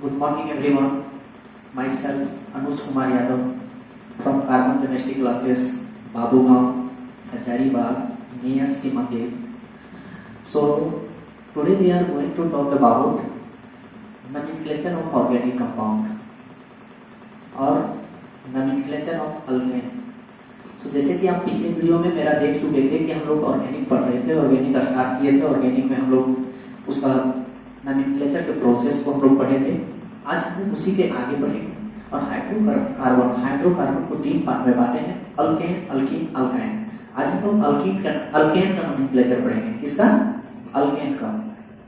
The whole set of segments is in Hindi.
Good morning everyone. Myself Anuj Kumar Yadav from Carbon Chemistry classes, Babugaon, Hazaribagh, near Simagate. So today we are going to talk about nomenclature of organic compound और nomenclature of alkane. So जैसे कि आप पिछले वीडियो में मेरा देख चुके थे कि हम लोग ऑर्गेनिक पढ़ रहे थे, ऑर्गेनिक स्टार्ट किए थे, ऑर्गेनिक में हम लोग उसका नोमेनक्लेचर के प्रोसेस को हम लोग पढ़े थे। आज हम उसी के आगे बढ़ेंगे और हाइड्रोकार्बन को तीन पार्ट में बांटे हैं, अल्केन, अल्कीन, अल्काइन। आज हम लोग अल्केन का नोमेनक्लेचर पढ़ेंगे। किसका? अल्केन का।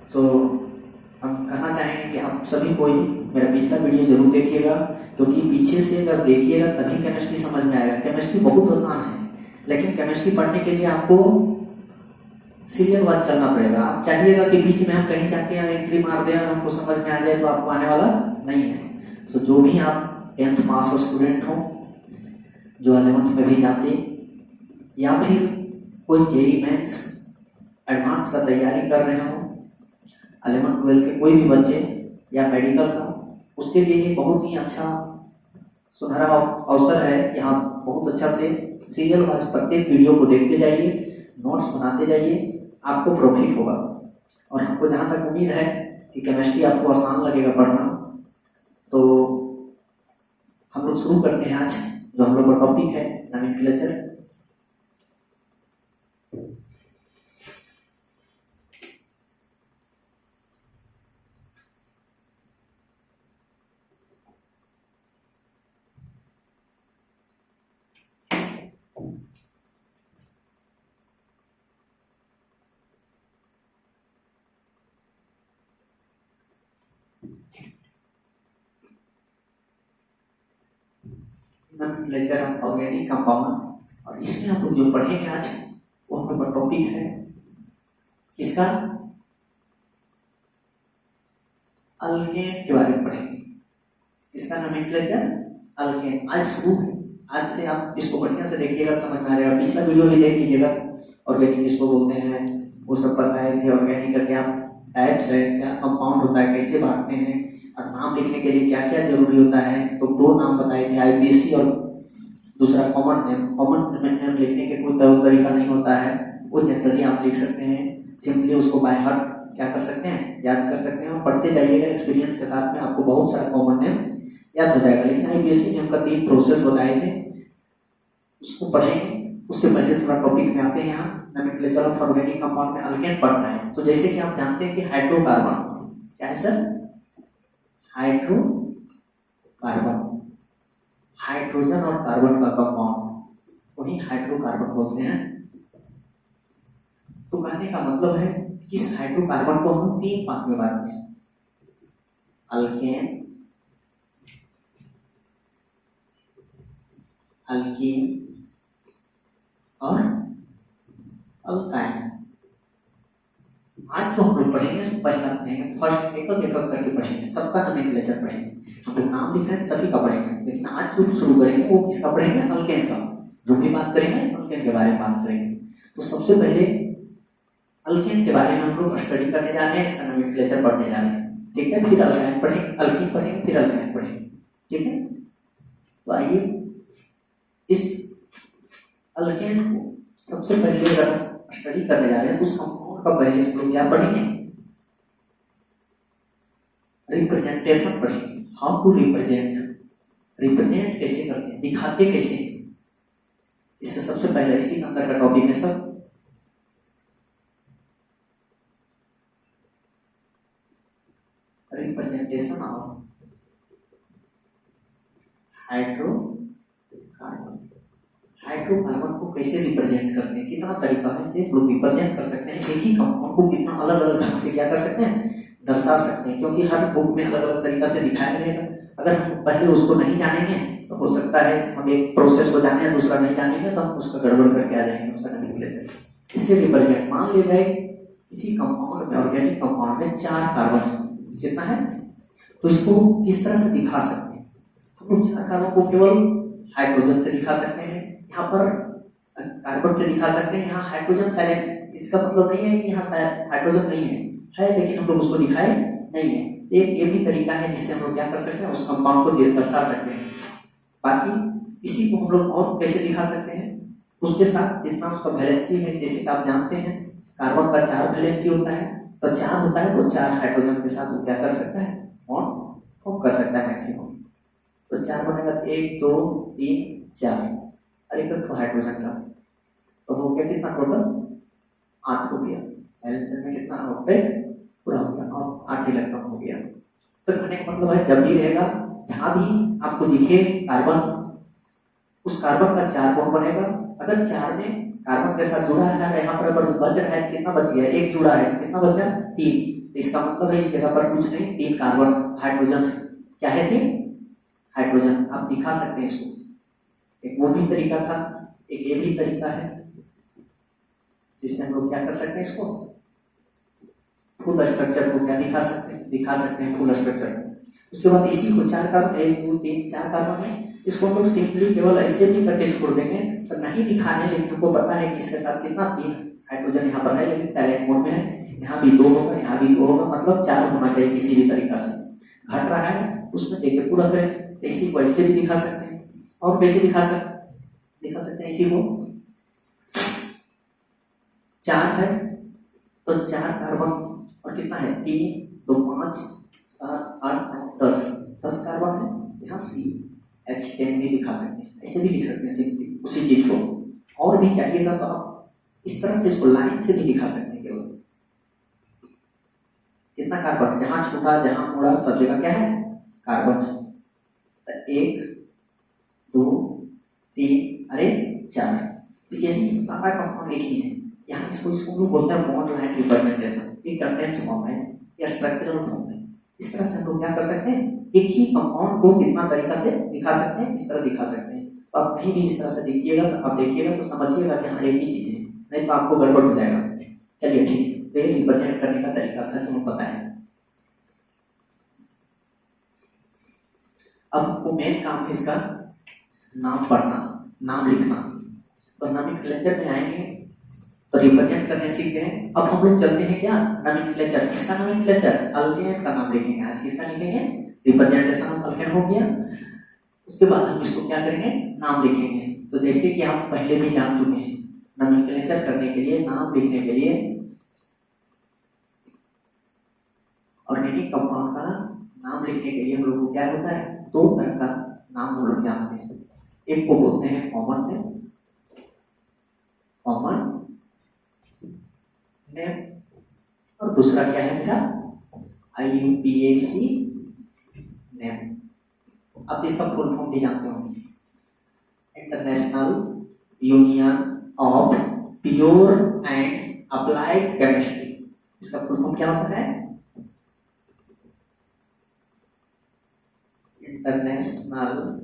सो हम कहना चाहेंगे कि आप सभी कोई मेरा पिछला वीडियो जरूर देखिएगा, क्योंकि पीछे से अगर देखिएगा तभी केमिस्ट्री समझ में आएगा। केमिस्ट्री बहुत आसान है, लेकिन केमिस्ट्री पढ़ने के लिए आपको सीरियल वाइज चलना पड़ेगा। आप चाहिएगा कि बीच में हम कहीं जाके एंट्री मार दें और हमको समझ में आ जाए, तो आपको आने वाला नहीं है। सो जो भी आप 10th पास स्टूडेंट हो, जो 11th में भी जाते, या फिर कोई जेईई मेंस एडवांस का तैयारी कर रहे हो, 11th 12th के कोई भी बच्चे, या मेडिकल का, उसके लिए ये बहुत ही अच्छा सुनहरा अवसर है कि आप बहुत अच्छा से सीरियल वाइज प्रत्येक वीडियो को देखते जाइए, नोट्स बनाते जाइए, आपको प्रॉफिट होगा। और हमको जहाँ तक उम्मीद है कि केमिस्ट्री आपको आसान लगेगा पढ़ना, तो हम लोग शुरू करते हैं आज जो हम लोग का टॉपिक है nomenclature. Nomenclature of organic compound, और इसमें हम लोग जो पढ़ेंगे आज वो हम लोग का टॉपिक है किसका? अल्केन के बारे में पढ़ेंगे। इसका नोमेनक्लेचर अल्केन। आज शुरू है, आज से आप इसको बढ़िया से देखिएगा, समझ में आ जाएगा। पिछला वीडियो भी देख लीजिएगा, ऑर्गेनिक किसको बोलते हैं वो सब बताए थे, ऑर्गेनिक का क्या टाइप्स है, क्या कंपाउंड होता है, कैसे बांटते हैं, और नाम लिखने के लिए क्या क्या जरूरी होता है। तो दो नाम बताए थे, आईपीएसी और दूसरा कॉमन नेम। कॉमन नेम लिखने के कोई तरीका नहीं होता है, वो जनरली आप लिख सकते हैं, सिंपली उसको बाय हार्ट क्या कर सकते हैं, याद कर सकते हैं, और पढ़ते जाइएगा एक्सपीरियंस के साथ में आपको बहुत सारा कॉमन नेम याद हो जाएगा। लेकिन आईपीएसी नेम का 3 प्रोसेस बताए थे, उसको पढ़ेंगे। उससे पहले थोड़ा टॉपिक में आते हैं। यहाँ नोमेनक्लेचर ऑफ ऑर्गेनिक कंपाउंड में अल्केन पढ़ना है। तो जैसे कि आप जानते हैं कि हाइड्रोकार्बन क्या है सर? हाइड्रोकार्बन, हाइड्रोजन और कार्बन का कंपाउंड, वही हाइड्रोकार्बन बोलते हैं। तो कहने का मतलब है कि इस हाइड्रोकार्बन को हम 3 पार्ट में बांटते हैं, अल्केन, अल्कीन और अल्काइन। आज जो हम लोग पढ़ेंगे उसको पहले पढ़ेंगे, फर्स्ट एक करके पढ़ेंगे, सबका नोमेनक्लेचर पढ़ेंगे। हम लोग नाम लिख रहे हैं सभी का पढ़ेंगे, लेकिन आज जो शुरू करेंगे वो किसका पढ़ेंगे? अल्केन का। जो भी बात करेंगे अल्केन के बारे में बात करेंगे। तो सबसे पहले अल्केन के बारे में हम लोग स्टडी करने जा रहे हैं, इसका नोमेनक्लेचर पढ़ने जा रहे हैं, ठीक है। फिर अल्काइन पढ़ेंगे, अल्कीन पढ़ेंगे, फिर अल्काइन पढ़ेंगे, ठीक है। तो आइए इस अल्केन को सबसे पहले अगर स्टडी करने जा रहे हैं तो उस कंपाउंड का पहले हम लोग क्या पढ़ेंगे? रिप्रेजेंटेशन पढ़ेंगे। हाउ टू रिप्रेजेंट, रिप्रेजेंट कैसे करते हैं, दिखाते कैसे हैं, इसका सबसे पहले इसी के अंदर का टॉपिक है सब। Representation of hydrocarbon. हाइड्रोकार्बन को कैसे रिप्रेजेंट करते हैं, कितना तरीका है इसे लोग रिप्रेजेंट कर सकते हैं। एक ही कंपाउंड को कितना अलग अलग ढंग से क्या कर सकते हैं, दर्शा सकते हैं, क्योंकि हर बुक में अलग अलग तरीका से दिखाया रहेगा। अगर हम पहले उसको नहीं जानेंगे तो हो सकता है हम एक प्रोसेस को जाने, दूसरा नहीं जानेंगे तो हम उसका गड़बड़ करके आ जाएंगे उसका नोमेनक्लेचर। इसके रिप्रेजेंट मान लिया जाए इसी कंपाउंड में, ऑर्गेनिक कंपाउंड में 4 कार्बन है, कितना है, तो इसको किस तरह से दिखा सकते हैं? हम लोग 4 कार्बन को केवल हाइड्रोजन से दिखा सकते हैं, यहाँ पर कार्बन से दिखा सकते हैं, यहाँ हाइड्रोजन साइलेंट। इसका मतलब नहीं है कि यहाँ शायद हाइड्रोजन नहीं है, लेकिन हम लोग उसको दिखाए नहीं है। एक ये भी तरीका है जिससे हम लोग क्या कर सकते हैं, उस कंपाउंड को दर्शा सकते हैं। बाकी इसी को हम लोग और कैसे दिखा सकते हैं, उसके साथ जितना उसका वैलेंसी है, जैसे कि आप जानते हैं कार्बन का 4 वैलेंसी होता है, तो 4 होता है तो 4 हाइड्रोजन के साथ वो क्या कर सकता है, बॉन्ड फॉर्म कर सकता है मैक्सिमम। तो 4 बनेगा 1 2 3 4 और एक तो हाइड्रोजन का, तो हो गया कितना टोटल 8 हो गया। बैलेंस में कितना ऑक्टेट पूरा हो गया और 8 इलेक्ट्रॉन हो गया। तो कहने का मतलब है जब भी रहेगा, जहां भी आपको दिखे कार्बन, उस कार्बन का 4 बॉन्ड बनेगा। अगर 4 में कार्बन के साथ जुड़ा है, यहाँ पर अगर बच रहा है, कितना बच गया, 1 जुड़ा है, कितना बचा 3। इसका मतलब है इस जगह पर कुछ नहीं, 3 कार्बन हाइड्रोजन क्या है, 3 हाइड्रोजन। आप दिखा सकते हैं इसको, एक वो भी तरीका था, एक ये भी तरीका है जिससे हम लोग क्या कर सकते हैं, इसको फुल स्ट्रक्चर को क्या दिखा सकते हैं फुल स्ट्रक्चर। उसके बाद इसी को 4 कार्बन 1 2 3 4 कार्बन है, इसको हम लोग सिंपली केवल ऐसे भी करके छोड़ देंगे, तो नहीं दिखाने, लेकिन हमको पता है कि इसके साथ कितना 3 हाइड्रोजन यहाँ पर है, लेकिन साइलेंट मोड में है, यहाँ भी 2 होगा, यहाँ भी 2 होगा, मतलब 4 होना चाहिए किसी भी तरीका से। घट रहा है उसमें देखे पूरा करें, इसी को ऐसे भी दिखा सकते हैं। और कैसे दिखा सकते हैं, इसी को 4 है तो 4 कार्बन और कितना है 3 2 5 7 8 9 10 कार्बन है, यहाँ CH10 भी दिखा सकते हैं, ऐसे भी लिख सकते हैं सिंपली उसी चीज को। और भी चाहिएगा तो आप इस तरह से इसको लाइन से भी दिखा सकते हैं, केवल कितना कार्बन, जहां छोटा जहां बड़ा सब जगह क्या है कार्बन है। 1 2 3 अरे 4, तो यही सारा कंपाउंड एक ही है। यहाँ इसको बोलते हैं बॉन्ड लाइन रिप्रेजेंटेशन, ये कंटेंट्स फॉर्म है या स्ट्रक्चरल फॉर्म है। इस तरह से हम लोग क्या कर सकते हैं, एक ही कंपाउंड को कितना तरीका से दिखा सकते हैं, इस तरह दिखा सकते हैं। तो आप कहीं भी इस तरह से देखिएगा तो आप देखिएगा तो समझिएगा कि हाँ एक ही चीज है, नहीं तो आपको गड़बड़ हो जाएगा। चलिए ठीक है, तो ये रिप्रेजेंट करने का तरीका था, तुम्हें पता है। अब आपको मेन काम है इसका नाम पढ़ना, नाम लिखना। तो नॉमेनक्लेचर में आएंगे तो रिप्रेजेंट करने सीख गए। अब हम लोग चलते हैं क्या नॉमेनक्लेचर, किसका नॉमेनक्लेचर, अल्केन का नाम लिखेंगे आज। किसका लिखेंगे, रिप्रेजेंटेशन ऑफ अल्केन हो गया। उसके बाद हम इसको क्या करेंगे, नाम लिखेंगे। तो जैसे कि आप पहले भी जान चुके हैं, नॉमेनक्लेचर करने के लिए, नाम लिखने के लिए ऑर्गेनिक कंपाउंड का नाम लिखने के लिए हम लोग को क्या होता है, 2 तरह का नाम हम लोग जानते हैं। एक को बोलते हैं कॉमन नेम, और दूसरा क्या है मेरा IUPAC नेम। अब इसका फुल फॉर्म भी जानते होंगे, international union of pure and applied chemistry. इसका फुल फॉर्म क्या होता है, international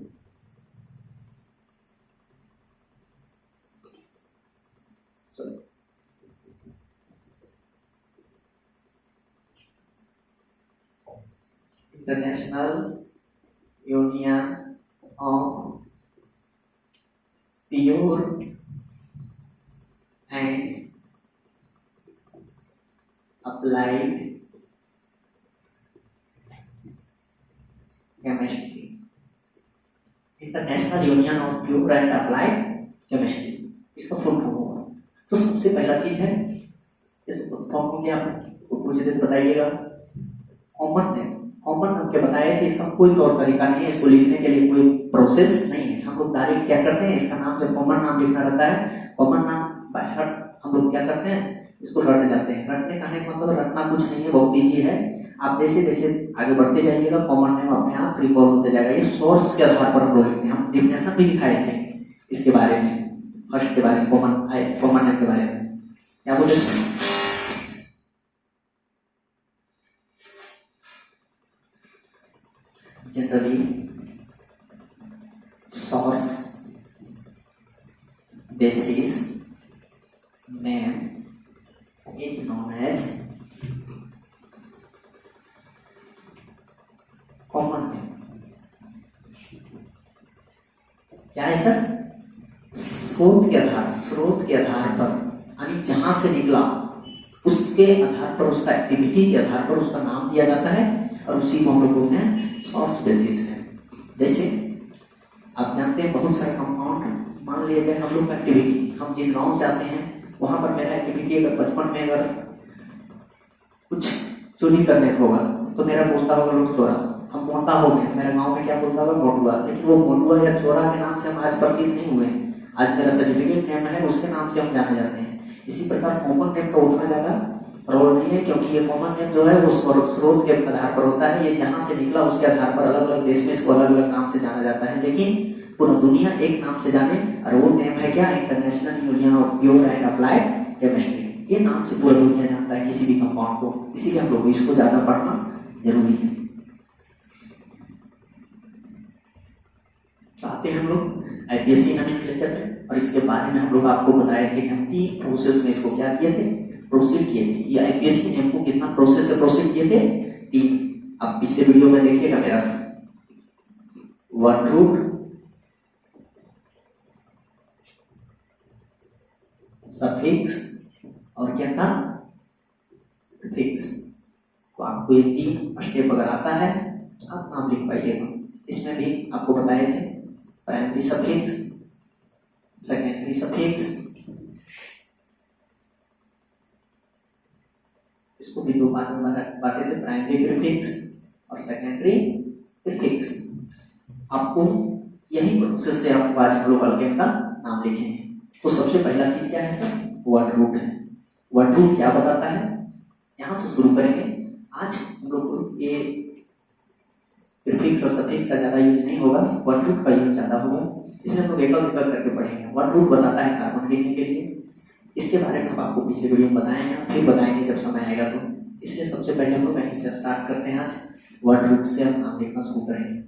international union of pure and applied chemistry. International union of pure and applied chemistry, इसका फुल फॉर्म होगा। तो सबसे पहला चीज है, ये तो फुल फॉर्म हो गया, कुछ देर बताइएगा। कॉमन नेम, कॉमन नाम के बताया कि इसका कोई तौर तरीका नहीं है, इसको लिखने के लिए कोई प्रोसेस नहीं है। हम लोग डायरेक्ट क्या करते हैं, इसका नाम जब कॉमन नाम लिखना रहता है, कॉमन नाम बाय हार्ट हम लोग क्या करते हैं, इसको रट जाते हैं। रटने का मतलब रटना कुछ नहीं है, बहुत ईजी है। आप जैसे जैसे आगे बढ़ते जाइएगा, कॉमन नेम अपने आप रिकॉल होते जाएगा। ये सोर्स के आधार पर हम लोग लिखते हैं। हम डिफिनेशन भी दिखाए थे इसके बारे में, फर्स्ट के बारे में, कॉमन नेम के बारे में क्या बोले, generally source basis name is known as common name। क्या है सर, स्रोत के आधार पर, यानी जहां से निकला उसके आधार पर, उसका एक्टिविटी के आधार पर उसका नाम दिया जाता है और उसी को हम लोग बोलते हैं सोर्स बेसिस है। जैसे आप जानते हैं बहुत सारे कंपाउंड, मान लिया जाए हम लोग का एक्टिविटी, हम जिस गांव से आते हैं वहां पर मेरा एक्टिविटी अगर बचपन में अगर कुछ चोरी करने को होगा तो मेरा बोलता होगा लोग चोरा, हम मोटा हो गए, मेरे गांव में क्या बोलता होगा मोटुआ, लेकिन वो मोटुआ या चोरा के नाम से हम आज प्रसिद्ध नहीं हुए हैं, आज मेरा सर्टिफिकेट नेम है उसके नाम से हम जाने जाते हैं। इसी प्रकार कॉमन नेम का उतना ज्यादा रोल नहीं है, क्योंकि ये कॉमन नेम जो है वो स्रोत के आधार पर होता है, ये जहां से निकला उसके आधार पर अलग अलग देश में इसको अलग अलग नाम से जाना जाता है, लेकिन पूरा दुनिया एक नाम से जाने, और वो नेम है क्या, international union of pure and applied chemistry. ये नाम से पूरा दुनिया जानता है किसी भी कंपाउंड को, इसीलिए हम लोग इसको ज्यादा पढ़ना जरूरी है। आते हैं हम लोग आईपीएससी नोमेनक्लेचर में, और इसके बारे में हम लोग आपको बताए थे कि हम 3 प्रोसेस में इसको क्या किए थे, प्रोसीड किए थे। ये आईपीएससी ने हमको कितना प्रोसेस से प्रोसीड किए थे, 3। आप पिछले वीडियो में देखिएगा मेरा, वर्ड रूट, सफिक्स और क्या था, प्रीफिक्स। तो आपको ये 3 स्टेप अगर आता है आप नाम लिख पाइएगा। इसमें भी आपको बताए थे प्राइमरी सफिक्स, सेकेंडरी सफिक्स, इसको भी 2 पार्ट में बांटे थे, प्राइमरी प्रीफिक्स और सेकेंडरी प्रीफिक्स। आपको यही प्रोसेस से आपको आज हम लोग अल्केन का नाम लिखेंगे। तो सबसे पहला चीज क्या है सर, वर्ड रूट है। वर्ड रूट क्या बताता है, यहां से शुरू करेंगे। आज हम लोग को ये प्रीफिक्स और सफिक्स का ज्यादा यूज नहीं होगा, वर्ड रूट का यूज ज्यादा होगा, इसलिए हम लोग एकल एकल करके पढ़ेंगे। वर्ड रूट बताता है कार्बन लिखने के लिए, इसके बारे में हम आपको पिछले वीडियो में बताए हैं, फिर बताएंगे जब समय आएगा तो। इसलिए सबसे पहले हम लोग वहीं से स्टार्ट करते हैं। आज वर्ड रूट से हम नाम लिखना शुरू करेंगे।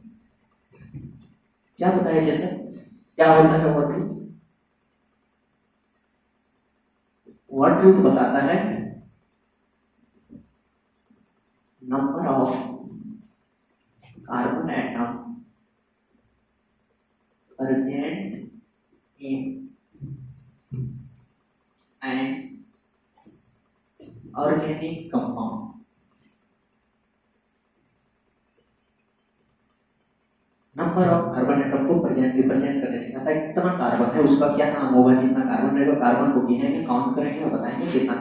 क्या बताया, जैसे क्या होता है वर्ड रूट? वर्ड रूट बताता है number of carbon atom present in an organic compound। Number of carbon atom को रिप्रेजेंट करने से कहता है कितना कार्बन है, उसका क्या नाम होगा, जितना कार्बन रहेगा कार्बन को गिनेंगे, काउंट करेंगे और बताएंगे कितना।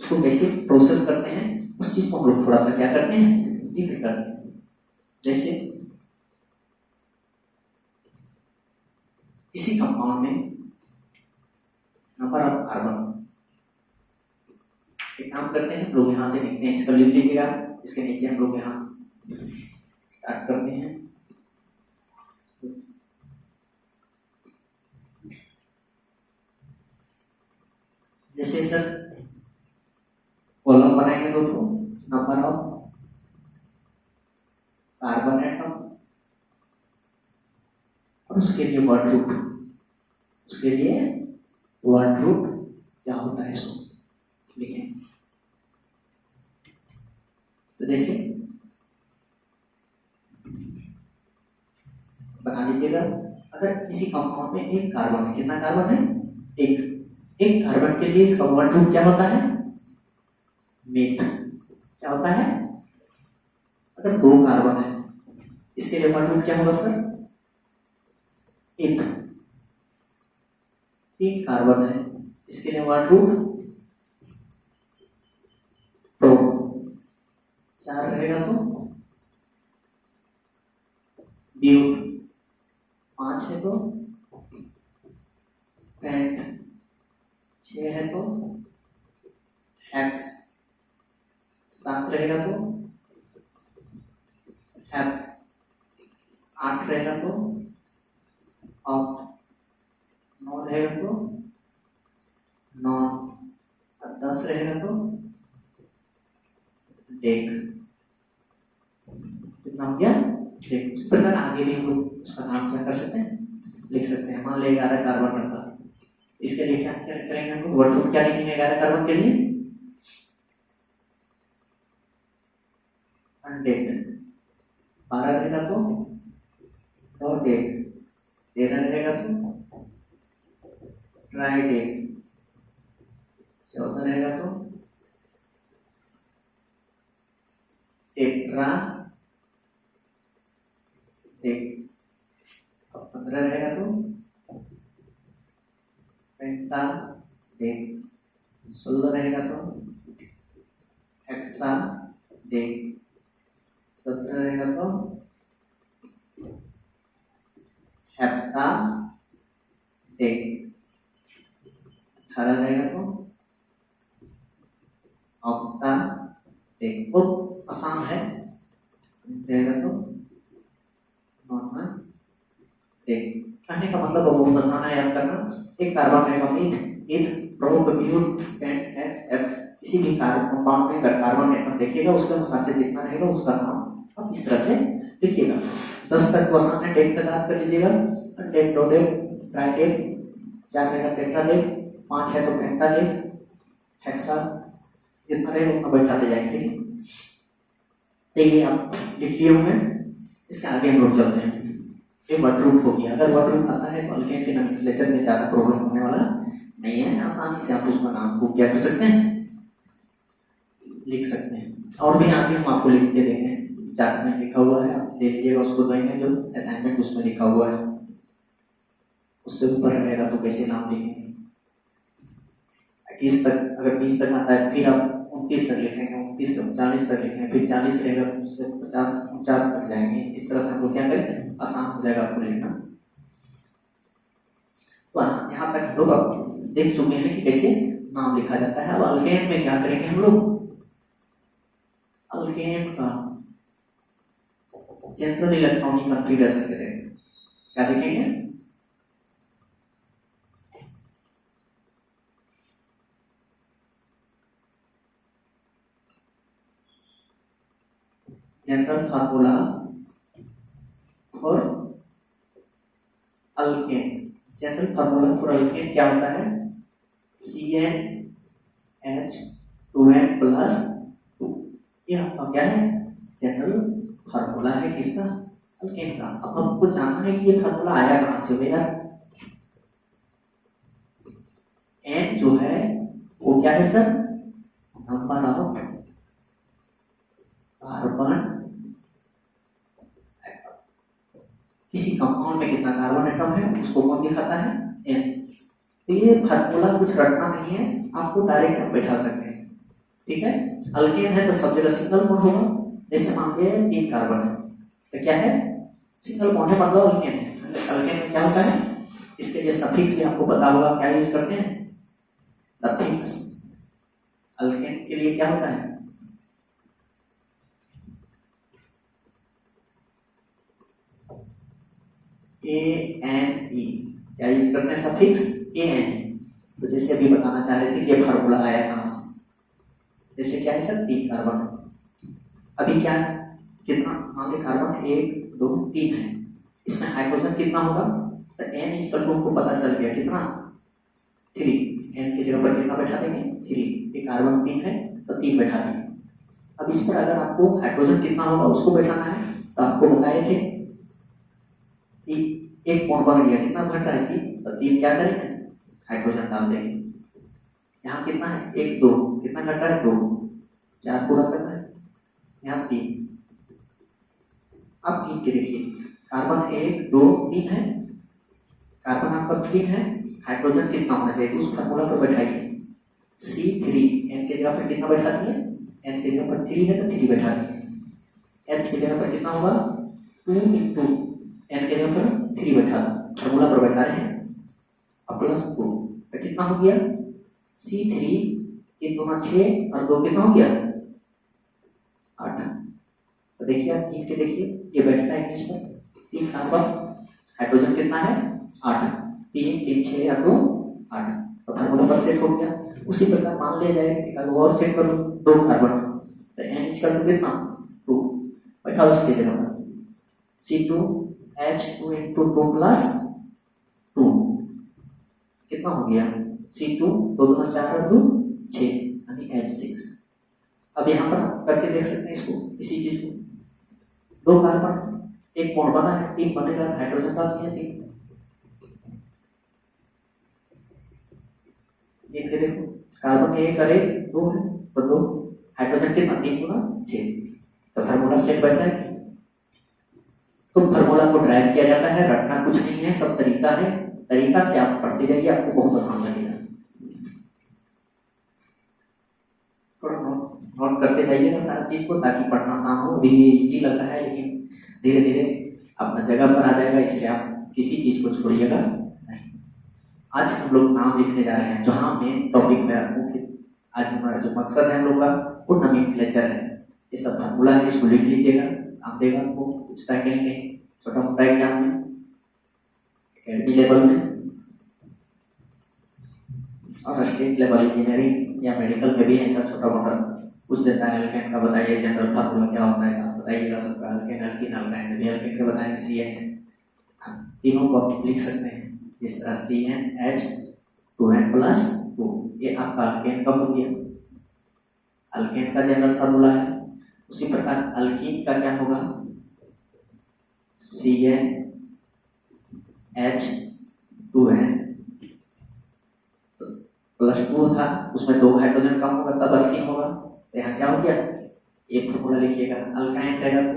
उसको कैसे प्रोसेस करते हैं उस चीज को हम लोग थोड़ा सा क्या करते हैं, जिक्र करते हैं। जैसे इसी कंपाउंड में नंबर ऑफ कार्बन, एक काम करते हैं हम लोग यहां से लिखते हैं, इसको लिख लीजिएगा, इसके नीचे हम लोग यहाँ स्टार्ट करते हैं। जैसे सर कॉलम बनाएंगे दोस्तों, नंबर ऑफ कार्बन एटम और उसके लिए वर्ड रूट, उसके लिए वर्ड रूट क्या होता है इसको लिखें। तो जैसे बना लीजिएगा, अगर किसी कंपाउंड में एक कार्बन है, कितना कार्बन है, एक कार्बन के लिए इसका वर्ड रूट क्या होता है, मेथ। क्या होता है, अगर 2 कार्बन है इसके लिए वर्ड रूट क्या होगा सर, एथ। 3 कार्बन है इसके लिए वर्ड रूट प्रो। 4 रहेगा तो ब्यूट, 5 है तो पेंट, 6 है तो हेक्स, 7 रहेगा तो हेप, 8 रहेगा तो ऑक्ट, 9 रहेगा तो नॉन, 10 रहेगा तो डेक। कितना हो गया, डेक। इस प्रकार आगे भी हम लोग उसका नाम क्या कर सकते हैं, लिख सकते हैं। मान ले 11 कार्बन रहता, इसके लिए क्या करेंगे हम लोग, वर्ड रूट क्या लिखेंगे 11 कार्बन के लिए, अनडेक। 12 रहेगा तो प्रोडेक, 13 रहेगा तो ट्राइडेक, 14 रहेगा तो टेट्रा डेक, अब 15 रहेगा तो पेंटा डेक, 16 रहेगा तो हेक्सा डेक, 17 रहेगा तो हेप्टा डेक, 18 रहेगा तो ऑक्टा डेक। बहुत आसान है, रहेगा तो नॉर्मल डेक। कहने का मतलब बहुत आसान है याद करना। एक कार्बन रहेगा meth, eth, pro, but, pent, H, F, किसी भी कंपाउंड में अगर कार्बन एटम देखिएगा उसके अनुसार से जितना रहेगा उसका नाम आप इस तरह से लिखिएगा। 10 तक को आसान है, डेक तक याद कर लीजिएगा। डेक, डोडेक, ट्राइडेक, 4 रहेगा टेट्राडेक, 5 है तो पेंटाडेक, हेक्सा, जितना रहेगा उतना बैठाते जाएंगे। ठीक है, आप लिख लिए होंगे। इसके आगे हम लोग चलते हैं। ये वर्ड रूप हो गया। अगर वर्ड रूप आता है तो अल्केन के नोमेनक्लेचर में ज्यादा प्रॉब्लम होने वाला नहीं है, आसानी से आप उसका नाम को क्या कर सकते हैं, लिख सकते हैं। और भी आगे हम आपको लिख के देंगे, चार्ट में लिखा हुआ है, आप ले लीजिएगा उसको, देंगे जो असाइनमेंट उसमें लिखा हुआ है, उससे ऊपर रहेगा तो कैसे नाम लिखेंगे। 21 तक, अगर 20 तक आता है फिर आप 29 तक लिखेंगे, 29 से 39 तक लिखेंगे, फिर 40 रहेगा तो उससे 50 तक जाएंगे। इस तरह से हम लोग क्या करें, आसान हो जाएगा आपको लिखना। तो यहाँ तक हम लोग अब देख चुके हैं कि कैसे नाम लिखा जाता है। अब अल्केन में क्या करेंगे हम लोग, अल्केन का जनरल इलेक्ट्रॉनिक कॉन्फ़िगरेशन करेंगे। क्या देखेंगे, general formula for alkane. General formula for alkane क्या होता है, CnH2n+2। ये आपका क्या है, जनरल फार्मूला है किसका, अल्केन का। अब हमको जानना है कि ये फार्मूला आया कहां से भैया। N जो है वो क्या है सर, नंबर ऑफ कार्बन, किसी कंपाउंड में कितना कार्बन एटम है उसको कौन दिखाता है, N। तो ये फार्मूला कुछ रटना नहीं है, आपको डायरेक्ट आप बैठा सकते हैं। ठीक है, अल्केन है तो सब जगह सिंगल बॉन्ड होगा। जैसे मान लीजिए 3 कार्बन है तो क्या है, सिंगल बॉन्ड है, मतलब अल्केन है। अल्केन में क्या होता है, इसके लिए सफिक्स भी आपको पता होगा, क्या यूज करते हैं, सफिक्स। अल्केन के लिए क्या होता है, ANE, क्या यूज करते हैं, सफिक्स ANE। तो जैसे अभी बताना चाह रहे थे कि ये फार्मूला आया कहां से, जैसे क्या है सर, 3 कार्बन, अभी क्या है, कितना, मान लीजिए कार्बन 1 2 3 है, इसमें हाइड्रोजन कितना होगा सर, N इसका तो हमको पता चल गया कितना, 3। N की जगह पर कितना बैठा देंगे, 3। ये कार्बन 3 है तो 3 बैठा देंगे। अब इस पर अगर आपको हाइड्रोजन कितना होगा उसको बैठाना है, तो आपको बताए थे एक बॉन्ड बन गया, कितना घटा है, 3, तो 3 क्या करेंगे, हाइड्रोजन डाल देंगे। यहाँ कितना है, 1 2, कितना घटा है, 2, 4 पूरा करना है, यहाँ 3। अब 3 के देखिए, कार्बन 1 2 3 है, कार्बन आपका 3 है, हाइड्रोजन कितना होना चाहिए, उस फार्मूला पर बैठाइए, C3। N के जगह पर कितना बैठा दिए, N के जगह पर 3 है तो 3 बैठा दिए। H की जगह पर कितना होगा, 2 into N के जगह पर 3 बैठा दो, फार्मूला पर बैठा रहे हैं, अब +2 तो कितना हो गया, C3 3 दूना 6 और 2 कितना हो गया, 8। तो देखिए आप 3 के देखिए, ये बैठता है इस पर, 3 कार्बन, हाइड्रोजन कितना है, 8, 3 3 6 और 2 8, तो फार्मूला पर सेट हो गया। उसी प्रकार मान लिया जाए कि अगर और सेट करो 2 कार्बन, तो N इसका तो कितना, 2 बैठा उसके जगह पर, C2H2 into 2 plus 2 कितना हो गया, C2 2 दूना 4 और 2 6 यानी H6। अब यहाँ पर करके देख सकते हैं इसको, इसी चीज को, 2 कार्बन, एक बॉन्ड बना है, 3 बनेगा, हाइड्रोजन डाल दिया 3। ये देखो कार्बन 1 और 1 2 है तो 2, हाइड्रोजन कितना, 3 गुना 6, तो फार्मूला सेट बैठा है। तो फार्मूला को ड्राइव किया जाता है, रटना कुछ नहीं है, सब तरीका है, तरीका से आप पढ़ते जाइए, आपको बहुत आसान लगेगा। थोड़ा नोट करते जाइएगा सारी चीज को, ताकि पढ़ना आसान हो। अभी ये इजी लग रहा है, लेकिन धीरे धीरे अपना जगह पर आ जाएगा, इसलिए आप किसी चीज को छोड़िएगा नहीं। आज हम लोग नाम लिखने जा रहे हैं, जहां मेन टॉपिक में मुख्य आज हमारा जो मकसद है हम लोग का, वो नोमेनक्लेचर है। ये सब फार्मूला है, इसको लिख लीजिएगा, आप देगा आपको पूछता है कहीं कहीं छोटा मोटा एग्जाम में, एकेडमी लेवल में और स्टेट लेवल इंजीनियरिंग या मेडिकल में भी ऐसा छोटा मोटा पूछ देता है। एल्केन का बताइए जनरल फार्मूला क्या होता है, आप बताइएगा सबका। एल्केन एल्कीन अल्काइन भी एल्केन का बताएंगे, CN तीनों को आप लिख सकते हैं इस तरह, CnH2n+2, ये आपका अल्केन का हो गया, अल्केन का जनरल फार्मूला है। उसी प्रकार अल्कीन का क्या होगा, CnH2n+2 था, उसमें 2 हाइड्रोजन कम होगा तब अल्कीन होगा। तो यहाँ क्या हो गया, एक फार्मूला लिखिएगा। अल्काइन रहेगा तो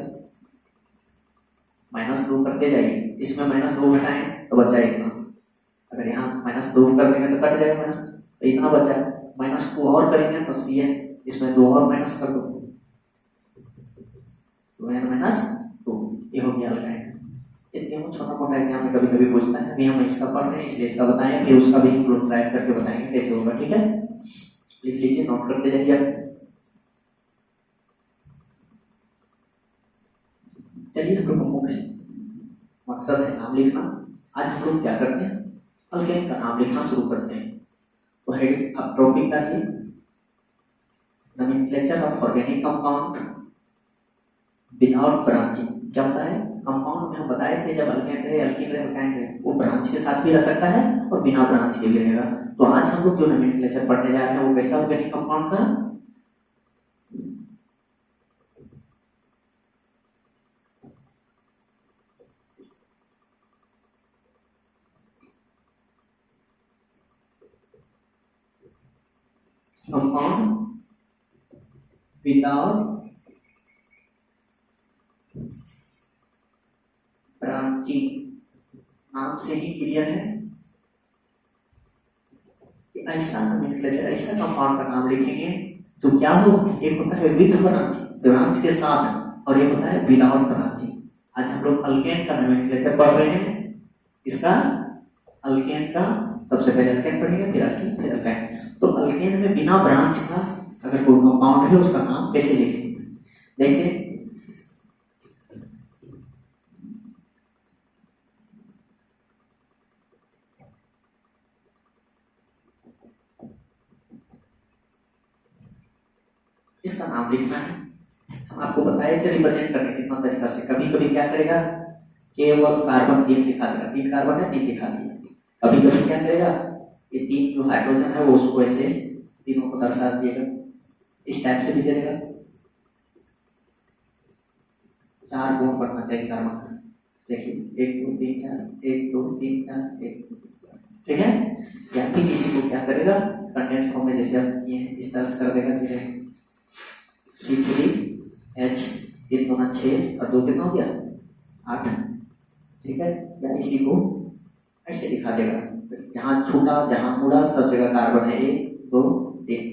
-2 करते जाइए, इसमें -2 घटाएं तो बचा इतना, अगर यहाँ -2 कर देंगे तो कट जाएगा माइनस, तो इतना बचा। -2 और करेंगे तो CN, इसमें 2 और माइनस कर दो, 2n-2, ये हो गया अल्काइन। इतने को छोटा मोटा एग्जाम में कभी कभी पूछता है, अभी हम इसका पढ़ रहे हैं इसलिए इसका बताएं, फिर उसका भी हम लोग ट्राई करके बताएंगे कैसे होगा। ठीक है, लिख लीजिए, नोट करते जाइए। चलिए हम लोग का मुख्य मकसद है नाम लिखना। आज हम लोग क्या करते हैं, अल्केन का नाम लिखना शुरू करते हैं। तो हेडिंग आप टॉपिक डालिए, nomenclature of organic compound without branching. क्या होता है, कंपाउंड में हम बताए थे जब अल्केन रहे, अल्कीन रहे, अल्काइन रहे, वो ब्रांच के साथ भी रह सकता है और बिना ब्रांच के भी रहेगा। तो आज हम लोग जो नोमेनक्लेचर पढ़ने जा रहे हैं वो कैसा ऑर्गेनिक कंपाउंड का, कंपाउंड विदाउट ब्रांचिंग। नाम से ही क्लियर है कि ऐसा नोमेनक्लेचर, ऐसा कंपाउंड का नाम लिखेंगे जो क्या हो, एक होता है विद ब्रांचिंग, ब्रांच के साथ, और एक होता है विदाउट ब्रांचिंग। आज हम लोग अल्केन का नोमेनक्लेचर पढ़ रहे हैं। इसका अल्केन का सबसे पहले अल्केन पढ़ेंगे, फिर अल्कीन, फिर अल्काइन। तो अल्केन में बिना ब्रांच का अगर कोई कंपाउंड है उसका नाम कैसे लिखेंगे, जैसे इसका नाम लिखना है। हम आपको बताए थे रिप्रेजेंट करने कितना तरीका से। कभी कभी क्या करेगा, केवल कार्बन 3 दिखा देगा, 3 कार्बन है 3 दिखा दिया। कभी कभी क्या करेगा, ये 3 जो हाइड्रोजन है वो उसको ऐसे तीनों को दर्शा दिएगा, इस टाइप से भी दे देगा। 4 गुण पढ़ना चाहिए कार्बन का, देखिए 1 2 3 4, 1 2 3 4, 1 2 3 4, ठीक है। या फिर किसी को क्या करेगा, कंडेंस फॉर्म में जैसे आप ये इस तरह से कर देगा, जैसे C3H, 3 2 6 और 2 कितना हो गया 8, ठीक है। या इसी को ऐसे दिखा देगा, जहां छूटा जहां मुड़ा सब जगह कार्बन है, 1 2 3,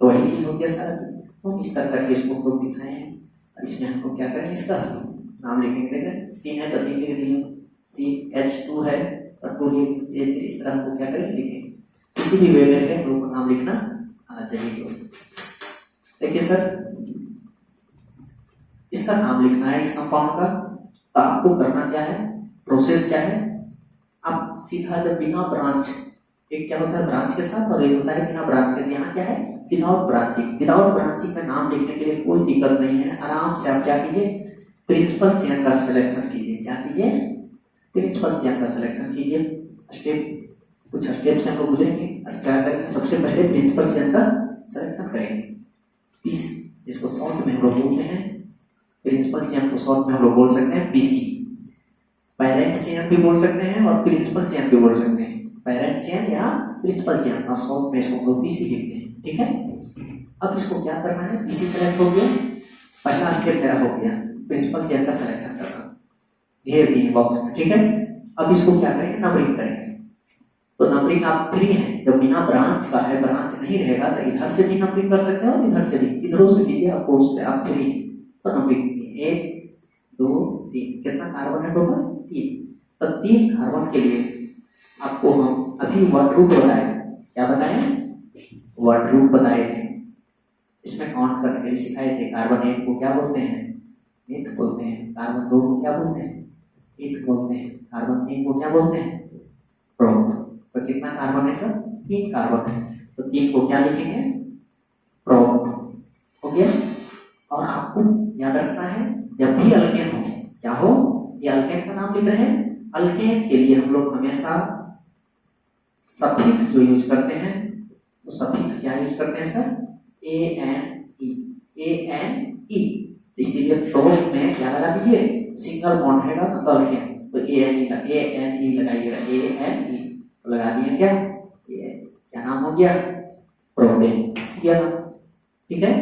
तो वही चीज हो गया सारा चीज। तो इस तरह करके इसको हम लोग दिखाए हैं, और इसमें हमको क्या करेंगे, इसका नाम लिखेंगे। देखें 3 है तो 3 लिख दिए, CH2 है और 2 लिख, इस तरह हमको क्या करेंगे लिखेंगे। किसी भी वे में हम लोग को नाम लिखना आना चाहिए। देखिए सर, इसका नाम लिखना है इस कंपाउंड का, तो आपको करना क्या है, प्रोसेस क्या है, आप सीधा जब बिना ब्रांच, एक क्या होता है ब्रांच के साथ और एक होता है बिना ब्रांच के, यहाँ क्या है विदाउट ब्रांचिंग। विदाउट ब्रांचिंग में नाम लिखने के लिए कोई दिक्कत नहीं है, आराम से आप क्या कीजिए, प्रिंसिपल चेन का सिलेक्शन कीजिए। क्या कीजिए, प्रिंसिपल चेन का सिलेक्शन कीजिए। स्टेप, कुछ स्टेप से हम लोग गुजरेंगे और क्या करेंगे, सबसे पहले प्रिंसिपल चेन का सिलेक्शन करेंगे। इसको शॉर्ट में हम लोग बोलते हैं, प्रिंसिपल चेन को शॉर्ट में हम लोग बोल सकते हैं PC। पेरेंट चेन भी बोल सकते हैं और प्रिंसिपल चेन भी बोल सकते हैं, पेरेंट चेन या प्रिंसिपल चेन, और शॉर्ट में इसको हम लोग PC लिखते हैं, ठीक है। अब इसको क्या करना है, PC सेलेक्ट हो गया, पहला स्टेप मेरा हो गया प्रिंसिपल चेयर का सिलेक्शन करना, ये भी बॉक्स में, ठीक है। अब इसको क्या करेंगे, नंबरिंग करेंगे। तो नंबरिंग आप फ्री है, जब बिना ब्रांच का है, ब्रांच नहीं रहेगा तो इधर से भी नंबरिंग कर सकते हो और इधर से भी, इधरों से कीजिए, आपको उससे आप फ्री। तो नंबरिंग 1 2 3, कितना कार्बन है टोटल 3। तो 3 कार्बन के लिए आपको हम अभी वर्ड रूट बताए, क्या बताए, वर्ड रूट बताए थे, इसमें काउंट करने के लिए सिखाए थे। कार्बन 1 को क्या बोलते हैं, एथ बोलते हैं। कार्बन 2 को क्या बोलते हैं, एथ बोलते हैं। कार्बन 3 को क्या बोलते हैं, प्रोप। तो कितना कार्बन है सर, 3 कार्बन है, तो 3 को क्या लिखेंगे, प्रोप, हो गया। और आपको याद रखना है, जब भी अल्केन हो, क्या हो, ये अल्केन का नाम लिख रहे हैं, अल्केन के लिए हम लोग हमेशा सफिक्स जो यूज करते हैं, वो सफिक्स क्या यूज करते हैं sir, A N E, A N E. इसीलिए प्रोप में क्या लगा दीजिए, सिंगल बॉन्ड है मतलब अल्केन, तो ए एन ई लगाइएगा, ए एन ई लगा दिए, क्या ये क्या नाम हो गया, प्रोपेन, क्या नाम, ठीक है।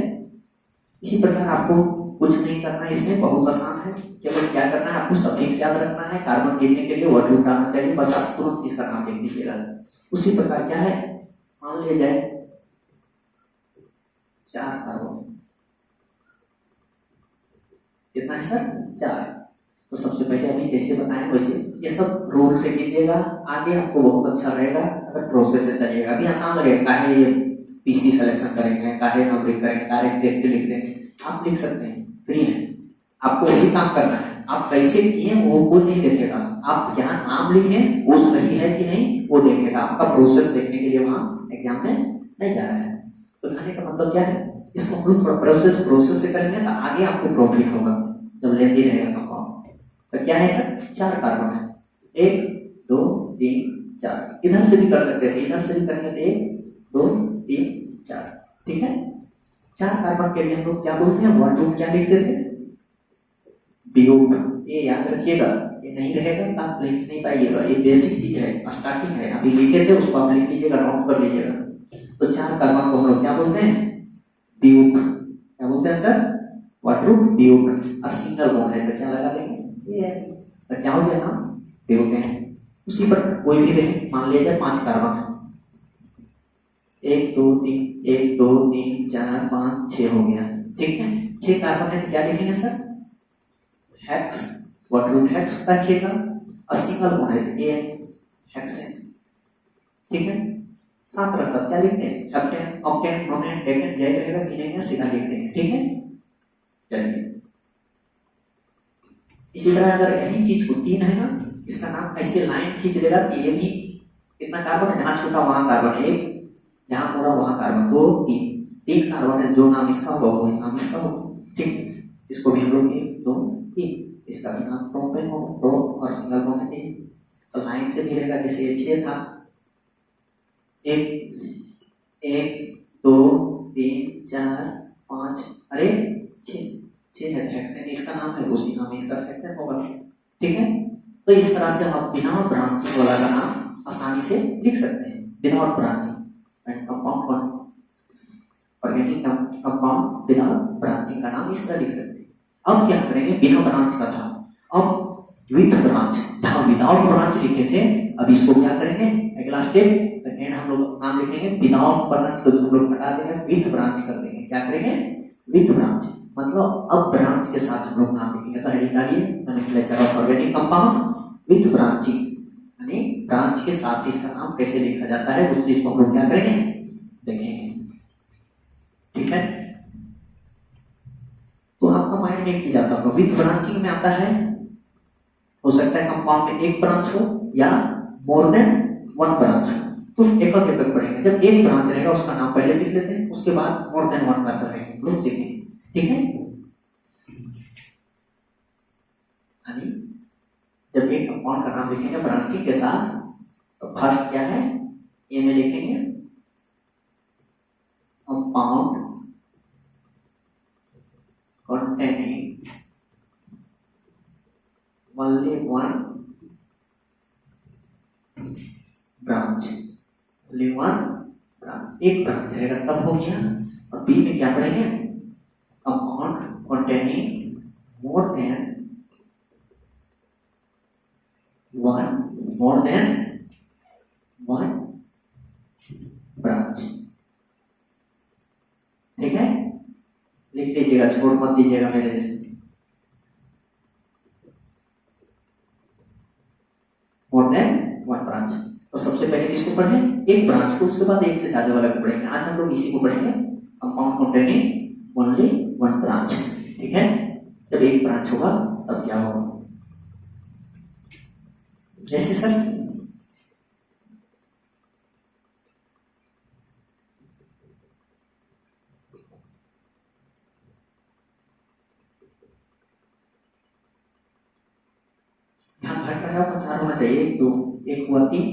इसी प्रकार आपको कुछ नहीं करना है, इसमें बहुत आसान है, केवल क्या करना है, आपको सफिक्स याद रखना है, कार्बन गिनने के लिए वर्ड रूट आना चाहिए, बस आप तुरंत इसका नाम लिख दीजिएगा। उसी प्रकार क्या है, मान लिया जाए 4 कार्बन, कितना है सर, 4। तो सबसे पहले अभी जैसे बताएं वैसे ये सब रूल से कीजिएगा, आगे आपको बहुत अच्छा रहेगा अगर प्रोसेस से चलिएगा। अभी आसान लगेगा, काहे ये पीसी सिलेक्शन करेंगे, काहे नंबरिंग करेंगे, डायरेक्ट देख के लिख देंगे, आप लिख सकते हैं, फ्री है। आपको वही काम करना है, आप कैसे किए वो कोई नहीं देखेगा, आप क्या नाम लिखे वो सही है कि नहीं वो देखेगा, आपका प्रोसेस देखने के लिए वहां एग्जाम में नहीं जा रहा है। तो कहने का मतलब क्या है, इसको हम लोग थोड़ा प्रोसेस से करेंगे तो आगे आपको प्रॉब्लम होगा जब लेती रहेगा कंपाउंड। तो क्या है सर, 4 कार्बन है, 1 2 3 4, इधर से भी कर सकते थे, इधर से भी करेंगे तो 1 2 3 4, ठीक है। 4 कार्बन के लिए हम लोग क्या बोलते हैं, वर्ड रूट क्या लिखते थे, वियोग। ये याद रखिएगा, ये नहीं रहेगा तो आप लिख नहीं पाइएगा, ये बेसिक चीज है, स्टार्टिंग है, अभी लिखे थे उसको आप लिख लीजिएगा, नोट कर लीजिएगा। तो 4 कार्बन को हम लोग क्या बोलते हैं, वियोग, क्या बोलते हैं सर, वर्ड रूट वियोग। और सिंगल बॉन्ड है तो क्या लगा देंगे, ये तो क्या हो गया नाम, वियोग है। उसी पर कोई भी रहे, मान लिया जाए 5 कार्बन है, 1 2 3 1 2 3 4 5 6 हो गया, ठीक है। 6 कार्बन है तो क्या लिखेंगे sir, hex, word root hex का 6 का, और सिंगल बॉन्ड है ए हेक्सेन, ठीक है। 7 रखा क्या लिखते हैं, हेप्टेन ऑक्टेन नोनेन डेकेन, जय रहेगा कि नहीं सीधा लिखते हैं, ठीक है। चलिए इसी तरह अगर यही चीज को 3 है ना, इसका नाम ऐसे लाइन खींच देगा कि ये भी कितना कार्बन है, जहां छोटा वहां कार्बन 1, जहां बड़ा वहां कार्बन 2 3 कार्बन है, जो नाम इसका होगा वो नाम इसका होगा, ठीक। इसको भी हम लोग 1 2 3, इसका भी नाम प्रोपेन हो, प्रोप और सिंगल बॉन्ड है, तो लाइन से भी रहेगा, जैसे ये 6 था, 1 1 2 3 4 5, अरे 6 है हेक्सेन, इसका नाम है, उसी नाम इसका सेक्शन होगा, ठीक है। तो इस तरह से हम बिना ब्रांचिंग वाला का नाम आसानी से लिख सकते हैं, without branching and compound, organic compound without branching का नाम इस तरह लिख सकते हैं। अब क्या करेंगे, बिना ब्रांच का था, अब विथ ब्रांच, जहां विदाउट ब्रांच लिखे थे, अब इसको क्या करेंगे, अगला स्टेप सेकेंड हम लोग नाम लिखेंगे विदाउट ब्रांच, तो हम लोग हटा देंगे, विथ ब्रांच कर देंगे, क्या करेंगे, विथ ब्रांच, मतलब अब ब्रांच के साथ हम लोग नाम लिखेंगे। तो हेडिंग डालिए, nomenclature of organic compound with branching, यानी ब्रांच के साथ इसका नाम कैसे लिखा जाता है उस चीज को हम लोग क्या करेंगे, देखेंगे, ठीक है। तो आपका माइंड में एक चीज आता होगा, विथ ब्रांचिंग में आता है, हो सकता है कंपाउंड में एक ब्रांच हो या मोर देन 1 ब्रांच हो, तो एक एक पढ़ेंगे। जब एक ब्रांच रहेगा उसका नाम पहले सीख लेते हैं, उसके बाद मोर देन 1 बात करेंगे, लोग सीखेंगे, ठीक है। यानी जब एक कंपाउंड का नाम लिखेंगे ब्रांचिंग के साथ, तो फर्स्ट क्या है, ए में लिखेंगे compound containing only one branch, only one branch, एक ब्रांच रहेगा तब हो गया। और बी में क्या पढ़ेंगे, compound containing containing more than one branch। ठीक है, लिख लीजिएगा, छोड़ मत दीजिएगा मेरे जैसे। More than one branch. तो सबसे पहले किसको पढ़े? एक ब्रांच को, उसके बाद एक से ज्यादा वाला को पढ़ेंगे। आज हम लोग इसी को पढ़ेंगे, compound containing only one branch. ठीक है, जब एक ब्रांच होगा तब क्या होगा? जैसे सर ध्यान घट रहा है, चार होना चाहिए, एक दो, एक हुआ तीन,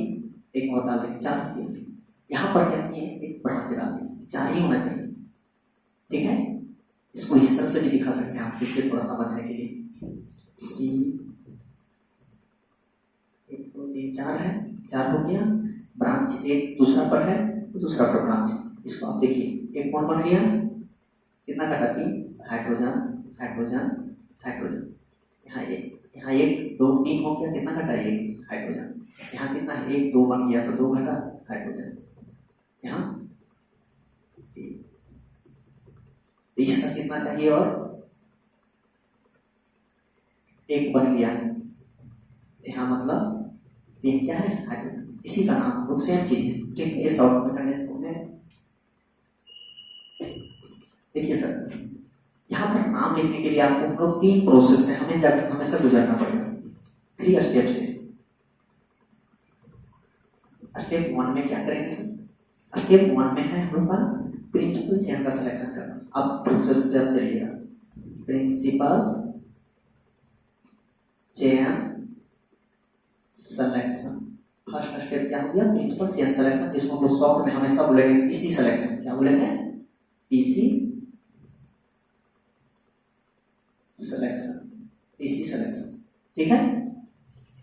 एक और डाल देंगे चार। यहाँ पर क्या किए? एक ब्रांच डाल देंगे, चार ही होना चाहिए। ठीक है, इसको इस तरह से भी दिखा सकते हैं आप, फिर थोड़ा समझने के लिए। सी एक दो तीन चार है, चार हो गया। ब्रांच एक दूसरा पर है, दूसरा पर ब्रांच। इसको आप देखिए, एक कौन बन गया? कितना घटा? तीन, हाइड्रोजन हाइड्रोजन हाइड्रोजन। यहाँ एक दो तीन हो गया, कितना घटा? एक हाइड्रोजन। यहाँ कितना है? एक दो बन गया तो दो घटा हाइड्रोजन। यहाँ इसका कितना चाहिए? और एक बन गया, यहाँ मतलब तीन क्या है? हाइड्रोजन। इसी का नाम लोग सेम चीज है। ठीक है, ये शॉर्ट में करने देखिए सर, यहाँ पर नाम लिखने के लिए आपको हम लोग तीन प्रोसेस से हमेशा गुजरना पड़ेगा, 3 स्टेप से। स्टेप 1 में क्या करेंगे सर? स्टेप 1 में है हम लोग का प्रिंसिपल चेन का सिलेक्शन करना। अब प्रोसेस से अब चलिएगा, principal chain selection. First step क्या हो गया? प्रिंसिपल चेन सिलेक्शन, जिसको हम लोग शॉर्ट में हमेशा बोलेंगे पीसी सिलेक्शन। क्या बोलेंगे? PC selection, PC selection. ठीक है,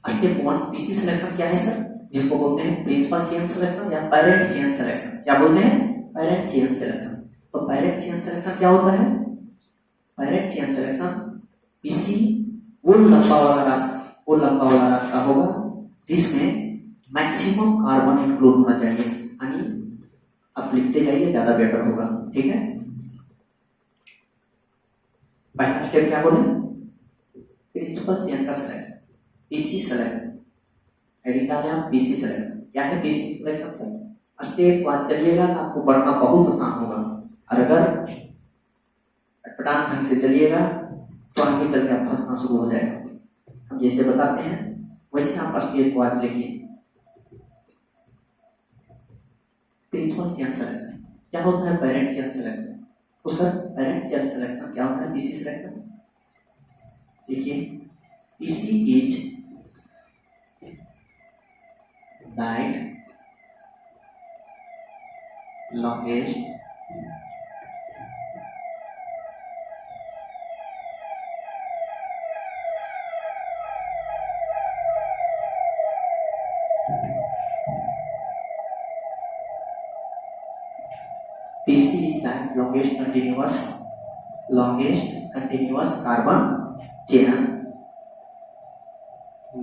स्टेप 1 पीसी सिलेक्शन क्या है सर? जिसको बोलते हैं प्रिंसिपल चेन सिलेक्शन या पेरेंट चेन सिलेक्शन। क्या बोलते हैं? Parent chain selection. तो पेरेंट चेन सिलेक्शन क्या होता है? पेरेंट चेन सिलेक्शन पीसी वो लंबा वाला रास्ता होगा जिसमें मैक्सिमम कार्बन इंक्लूड होना चाहिए। यानी आप लिखते जाइए, ज्यादा बेटर होगा। ठीक है, पहला स्टेप क्या बोले? प्रिंसिपल चेन का सिलेक्शन, पीसी सिलेक्शन। हेडिंग डालें आप, पीसी सिलेक्शन। क्या है पीसी सिलेक्शन सर? स्टेप 1 चलिएगा तो आपको पढ़ना बहुत आसान होगा, और अगर पटान ढंग से चलिएगा तो आगे चल के आप फंसना शुरू हो जाएगा। हम जैसे बताते हैं वैसे आप स्टेप 1 लिखिए। प्रिंसिपल चेन सिलेक्शन क्या होता है? Parent chain selection. तो सर पेरेंट चेन सिलेक्शन क्या होता है? PC selection. देखिए, PC is that longest PC is that longest continuous carbon chain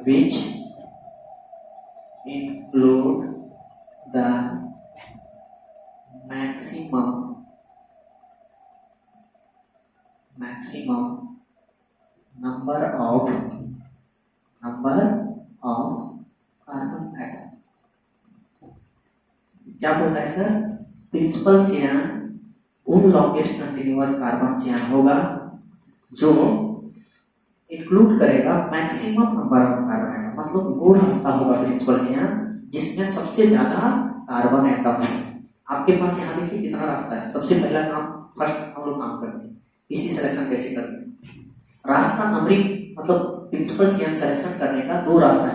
which include the maximum number of carbon atom। क्या बोलता है सर? प्रिंसिपल चेन उन लॉन्गेस्ट कंटिन्यूअस कार्बन चेन होगा जो इंक्लूड करेगा maximum number of carbon atom. मतलब वो रास्ता होगा प्रिंसिपल चेन जिसमें सबसे ज्यादा कार्बन एटम है। आपके पास यहाँ देखिए कितना रास्ता है। सबसे पहला काम, फर्स्ट हम लोग काम करते हैं पीसी सिलेक्शन कैसे करते हैं। रास्ता नंबरिंग मतलब प्रिंसिपल चेन सिलेक्शन करने का 2 रास्ता है।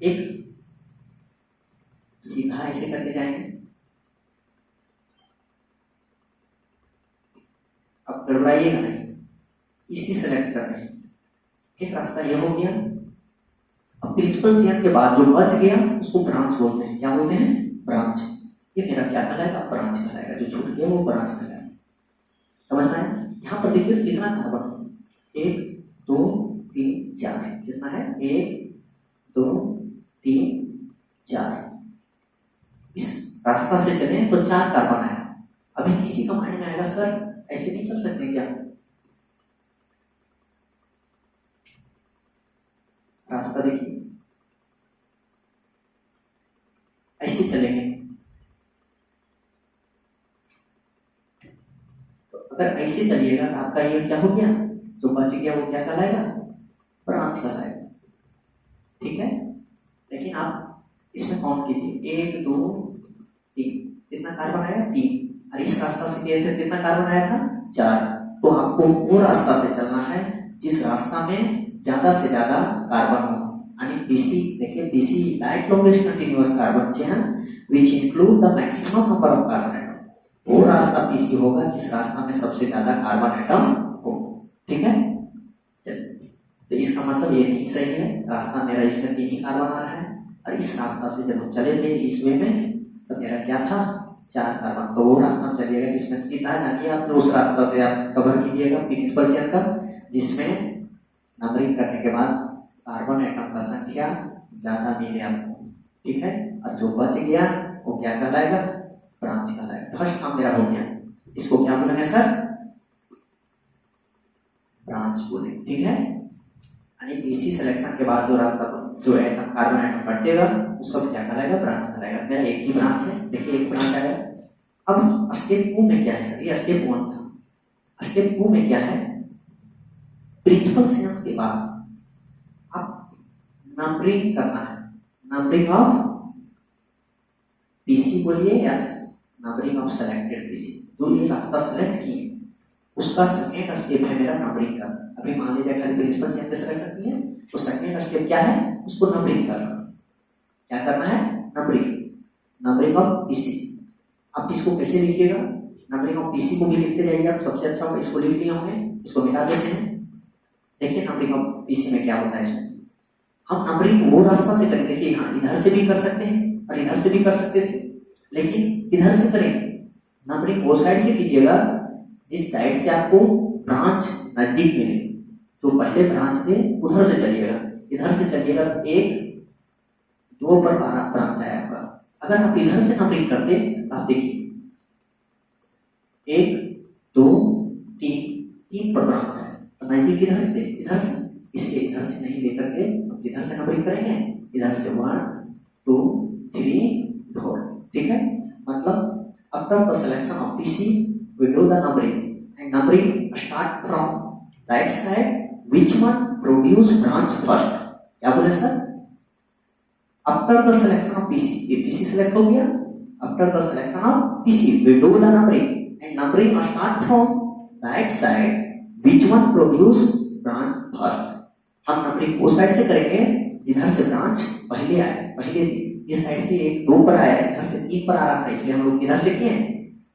एक सीधा ऐसे करके जाएंगे, अब गड़बड़ाइएगा नहीं, इसी सेलेक्ट करना है। एक रास्ता ये हो गया। अब प्रिंसिपल चेन के बाद जो बच गया उसको ब्रांच बोलते हैं। क्या बोलते हैं? ब्रांच। ये मेरा क्या कहलाएगा? ब्रांच कहलाएगा। जो छूट गया वो ब्रांच कहलाएगा। समझ में आया? यहाँ पर देखिए तो कितना कार्बन, 1 2 3 4, कितना है 1 2 3 4। इस रास्ता से चले तो 4 कार्बन आया। अभी किसी का माइंड में आएगा सर ऐसे नहीं चल सकते क्या, रास्ता देखिए ऐसे चलेंगे। तो अगर ऐसे चलिएगा तो आपका ये क्या हो गया, जो बच गया वो क्या कहलाएगा, ब्रांच कहलाएगा। ठीक है, लेकिन आप इसमें काउंट कीजिए 1 2 3, कितना कार्बन आया 3, और इस रास्ता से गए थे कितना कार्बन आया था 4। तो आपको वो रास्ता से चलना है जिस रास्ता में ज्यादा से ज्यादा कार्बन हो, यानी BC। देखिए BC light longest continuous carbon chain which include the maximum number of carbon atom. वो रास्ता BC होगा जिस रास्ता में सबसे ज्यादा कार्बन एटम हो। ठीक है, चलिए तो इसका मतलब ये नहीं सही है, रास्ता मेरा इसमें 3 ही कार्बन आ रहा है, और इस रास्ता से जब हम चले थे इस वे में तो मेरा क्या था 4 कार्बन। तो वो रास्ता में चलिएगा जिसमें सीधा जाके आप उस रास्ता से आप कवर कीजिएगा प्रिंसिपल चेन का, जिसमें नंबरिंग करने के बाद कार्बन एटम का संख्या ज्यादा मिले आपको। ठीक है, और जो बच गया वो क्या कहलाएगा, ब्रांच कहलाएगा। फर्स्ट काम मेरा हो गया, इसको क्या बोलेंगे सर, ब्रांच बोलेंगे। ठीक है, यानी BC सिलेक्शन के बाद जो रास्ता जो एटम कार्बन एटम बचेगा वो सब क्या कहलाएगा, ब्रांच कहलाएगा। मेरा एक ही ब्रांच है, देखिए एक ब्रांच आया। अब स्टेप 2 में क्या है सर, ये स्टेप 1 था। स्टेप 2 में क्या है, प्रिंसिपल चेन के बाद आप नंबरिंग करना है, नंबरिंग ऑफ BC बोलिए, yes numbering of selected BC। जो ये रास्ता सेलेक्ट किए उसका सेकेंड स्टेप है मेरा नंबरिंग करना। अभी मान लीजिए खाली प्रिंसिपल चेन पे सेलेक्शन किए, तो सेकेंड स्टेप क्या है, उसको नंबरिंग करना। क्या करना है, नंबरिंग, नंबरिंग ऑफ BC। आप इसको कैसे लिखिएगा, नंबरिंग ऑफ BC को भी लिखते जाइएगा, सबसे अच्छा होगा। इसको लिख लिए होंगे, इसको मिटा देते हैं। देखिए नंबरिंग ऑफ BC में क्या होता है, इसमें हम नंबरिंग वो रास्ता से करेंगे कि हाँ इधर से भी कर सकते हैं और इधर से भी कर सकते थे, लेकिन इधर से करेंगे। नंबरिंग वो साइड से कीजिएगा जिस साइड से आपको ब्रांच नजदीक मिले। जो पहले ब्रांच थे उधर से चलिएगा, इधर से चलिएगा 1 2 पर ब्रांच आया आपका। अगर आप इधर से नंबरिंग करते तो आप देखिए 1 2 3 पर ब्रांच आया, तो नजदीक इधर से, इधर से, इसलिए इधर से नहीं लेकर के हम इधर से नंबरिंग करेंगे, इधर से 1 2 3 4। ठीक है, मतलब after the selection of BC we do the numbering, and numbering start from right side, which one produce branch first। क्या बोले sir, after the selection of BC, ये BC सिलेक्ट हो गया, after the selection of BC we do the numbering, and numbering start from right side, which one produce branch first। हम नंबरिंग वो साइड से करेंगे जिधर से ब्रांच पहले आए, पहले थी। इस साइड से 1 2 पर आया, इधर से 3 पर आ रहा था, इसलिए हम लोग इधर से किए,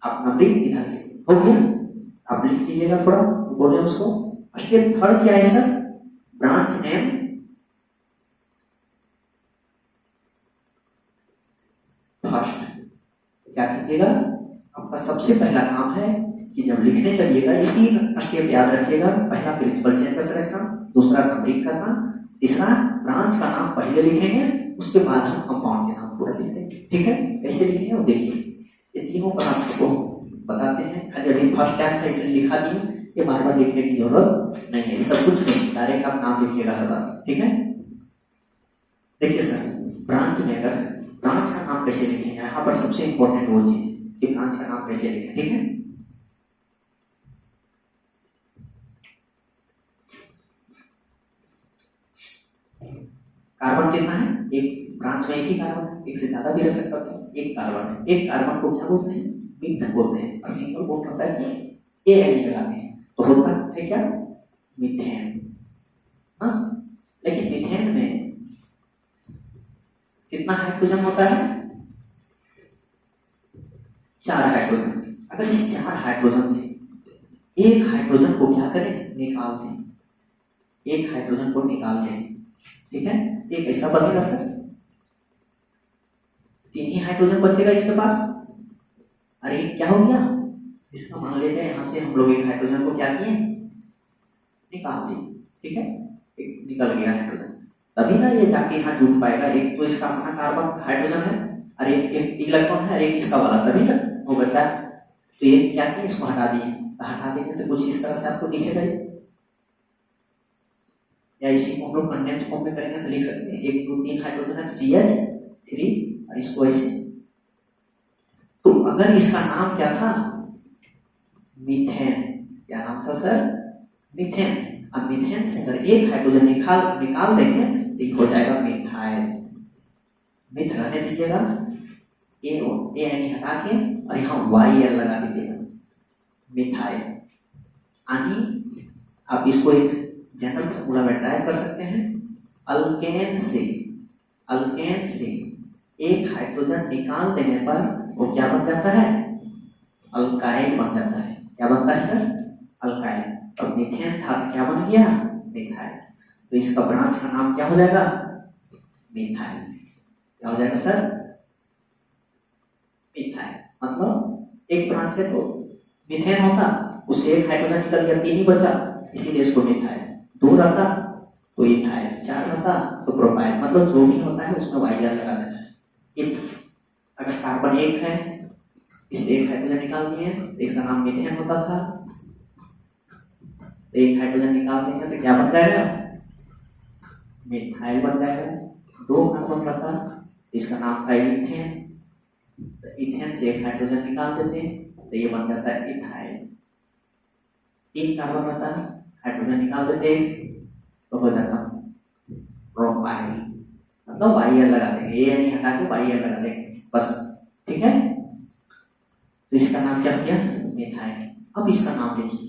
आप नंबरिंग इधर से हो गया। आप लिख लीजिएगा थोड़ा, बोले उसको। स्टेप 3 क्या है सर, ब्रांच नेम फर्स्ट। क्या कीजिएगा, आपका सबसे पहला काम है कि जब लिखने चलिएगा ये 3 स्टेप याद रखिएगा। पहला प्रिंसिपल चेन का सिलेक्शन, दूसरा नंबरिंग करना, तीसरा ब्रांच का नाम पहले लिखेंगे, उसके बाद हम कंपाउंड के नाम पूरा लिख देंगे। ठीक है, कैसे लिखेंगे वो देखिए। ये तीनों पर आपको बताते हैं, खाली अभी फर्स्ट टाइम था इसलिए लिखा दिए, ये बार बार लिखने की जरूरत नहीं है, ये सब कुछ नहीं, डायरेक्ट आप नाम लिखिएगा हर बार। ठीक है, देखिए सर ब्रांच में अगर ब्रांच का नाम कैसे लिखेंगे, यहाँ पर सबसे इंपॉर्टेंट वो चीज कि ब्रांच का नाम कैसे लिखें। ठीक है, कार्बन कितना है, एक ब्रांच में एक ही कार्बन है, एक से ज्यादा भी रह सकता था, एक कार्बन है। एक कार्बन को क्या बोलते हैं, मिथ बोलते हैं, और सिंगल बोल्ट होता है कि एन लगाते हैं, तो होता है क्या, मीथेन। हाँ, लेकिन मीथेन में कितना हाइड्रोजन होता है, 4 हाइड्रोजन। अगर इस 4 हाइड्रोजन से एक हाइड्रोजन को क्या करें, निकाल दें, एक हाइड्रोजन को निकाल दें। ठीक है, ये कैसा बनेगा सर, 3 ही हाइड्रोजन बचेगा इसके पास। अरे क्या हो गया, इसका मान लेते हैं यहाँ से हम लोग एक हाइड्रोजन को क्या किए, निकाल दी, ठीक है, एक निकल गया हाइड्रोजन, तभी ना ये जाके यहाँ जुड़ पाएगा। एक तो इसका अपना कार्बन हाइड्रोजन है और एक इलेक्ट्रॉन है और एक इसका वाला, तभी ना वो बचा। तो ये क्या किया, इसको हटा दिए, हटा देंगे तो कुछ इस तरह से आपको दिखेगा, या इसी को हम लोग कंडेंस फॉर्म में करेंगे तो लिख सकते हैं 1 2 3 हाइड्रोजन है CH3 और इसको ऐसे। तो अगर इसका नाम क्या था, मीथेन, क्या नाम था सर, मीथेन। अब मीथेन से अगर एक हाइड्रोजन निकाल देंगे तो हो जाएगा मिथाइल। मिथ रहने दीजिएगा, ए यानी हटा के और यहाँ YL लगा दीजिएगा, मिथाइल। यानी आप इसको एक जनरल फॉर्मूला में ट्राई कर सकते हैं, अल्केन से एक हाइड्रोजन निकाल देने पर वो क्या बन जाता है, अल्काइल बन जाता है। क्या बनता है सर, अल्काइल। और मीथेन था क्या बन गया, मिथाइल। तो इसका ब्रांच का नाम क्या हो जाएगा, मिथाइल। क्या हो जाएगा सर, मिथाइल। मतलब एक ब्रांच है तो मीथेन होता, उससे एक हाइड्रोजन निकल गया, 3 ही बचा, इसीलिए इसको मिथाइल। 2 रहता तो इथाइल, 4 रहता तो प्रोपाइल। मतलब जो भी होता है उसमें YL लगा देना है। अगर कार्बन 1 है, इस एक हाइड्रोजन निकाल दिए तो इसका नाम मीथेन होता था, तो एक हाइड्रोजन निकाल देंगे तो क्या बन जाएगा, मिथाइल बन जाएगा। 2 कार्बन रहता, इसका नाम था इथेन, तो इथेन से एक हाइड्रोजन निकाल देते तो ये बन जाता है इथाइल। 3 कार्बन रहता, हाइड्रोजन निकाल देते तो हो जाता प्रोपाइल। मतलब YL लगा देंगे, ए यानी हटा के YL लगा देंगे बस, ठीक है। तो इसका नाम क्या हो गया, मिथाइल। अब इसका नाम लिखिए,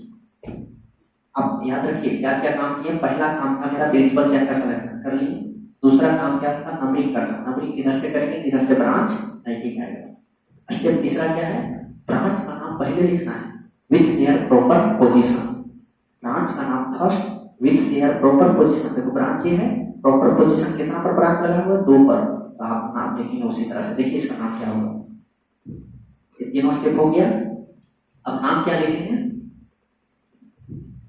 अब याद रखिए क्या क्या काम किया। पहला काम था मेरा प्रिंसिपल चेन का सिलेक्शन कर लिए, दूसरा काम क्या था, नंबरिंग करना। नंबरिंग किधर से करेंगे, जिधर से ब्रांच नहीं आएगा। स्टेप तीसरा क्या है, ब्रांच का नाम पहले लिखना है with their proper position. Branch का नाम first with their proper position. देखो ब्रांच ये है, प्रॉपर पोजीशन कितना पर ब्रांच लगा हुआ है, 2 पर, तो आप नाम लिखेंगे उसी तरह से। देखिए इसका नाम क्या होगा, तीनों स्टेप हो गया। अब नाम क्या लिखेंगे,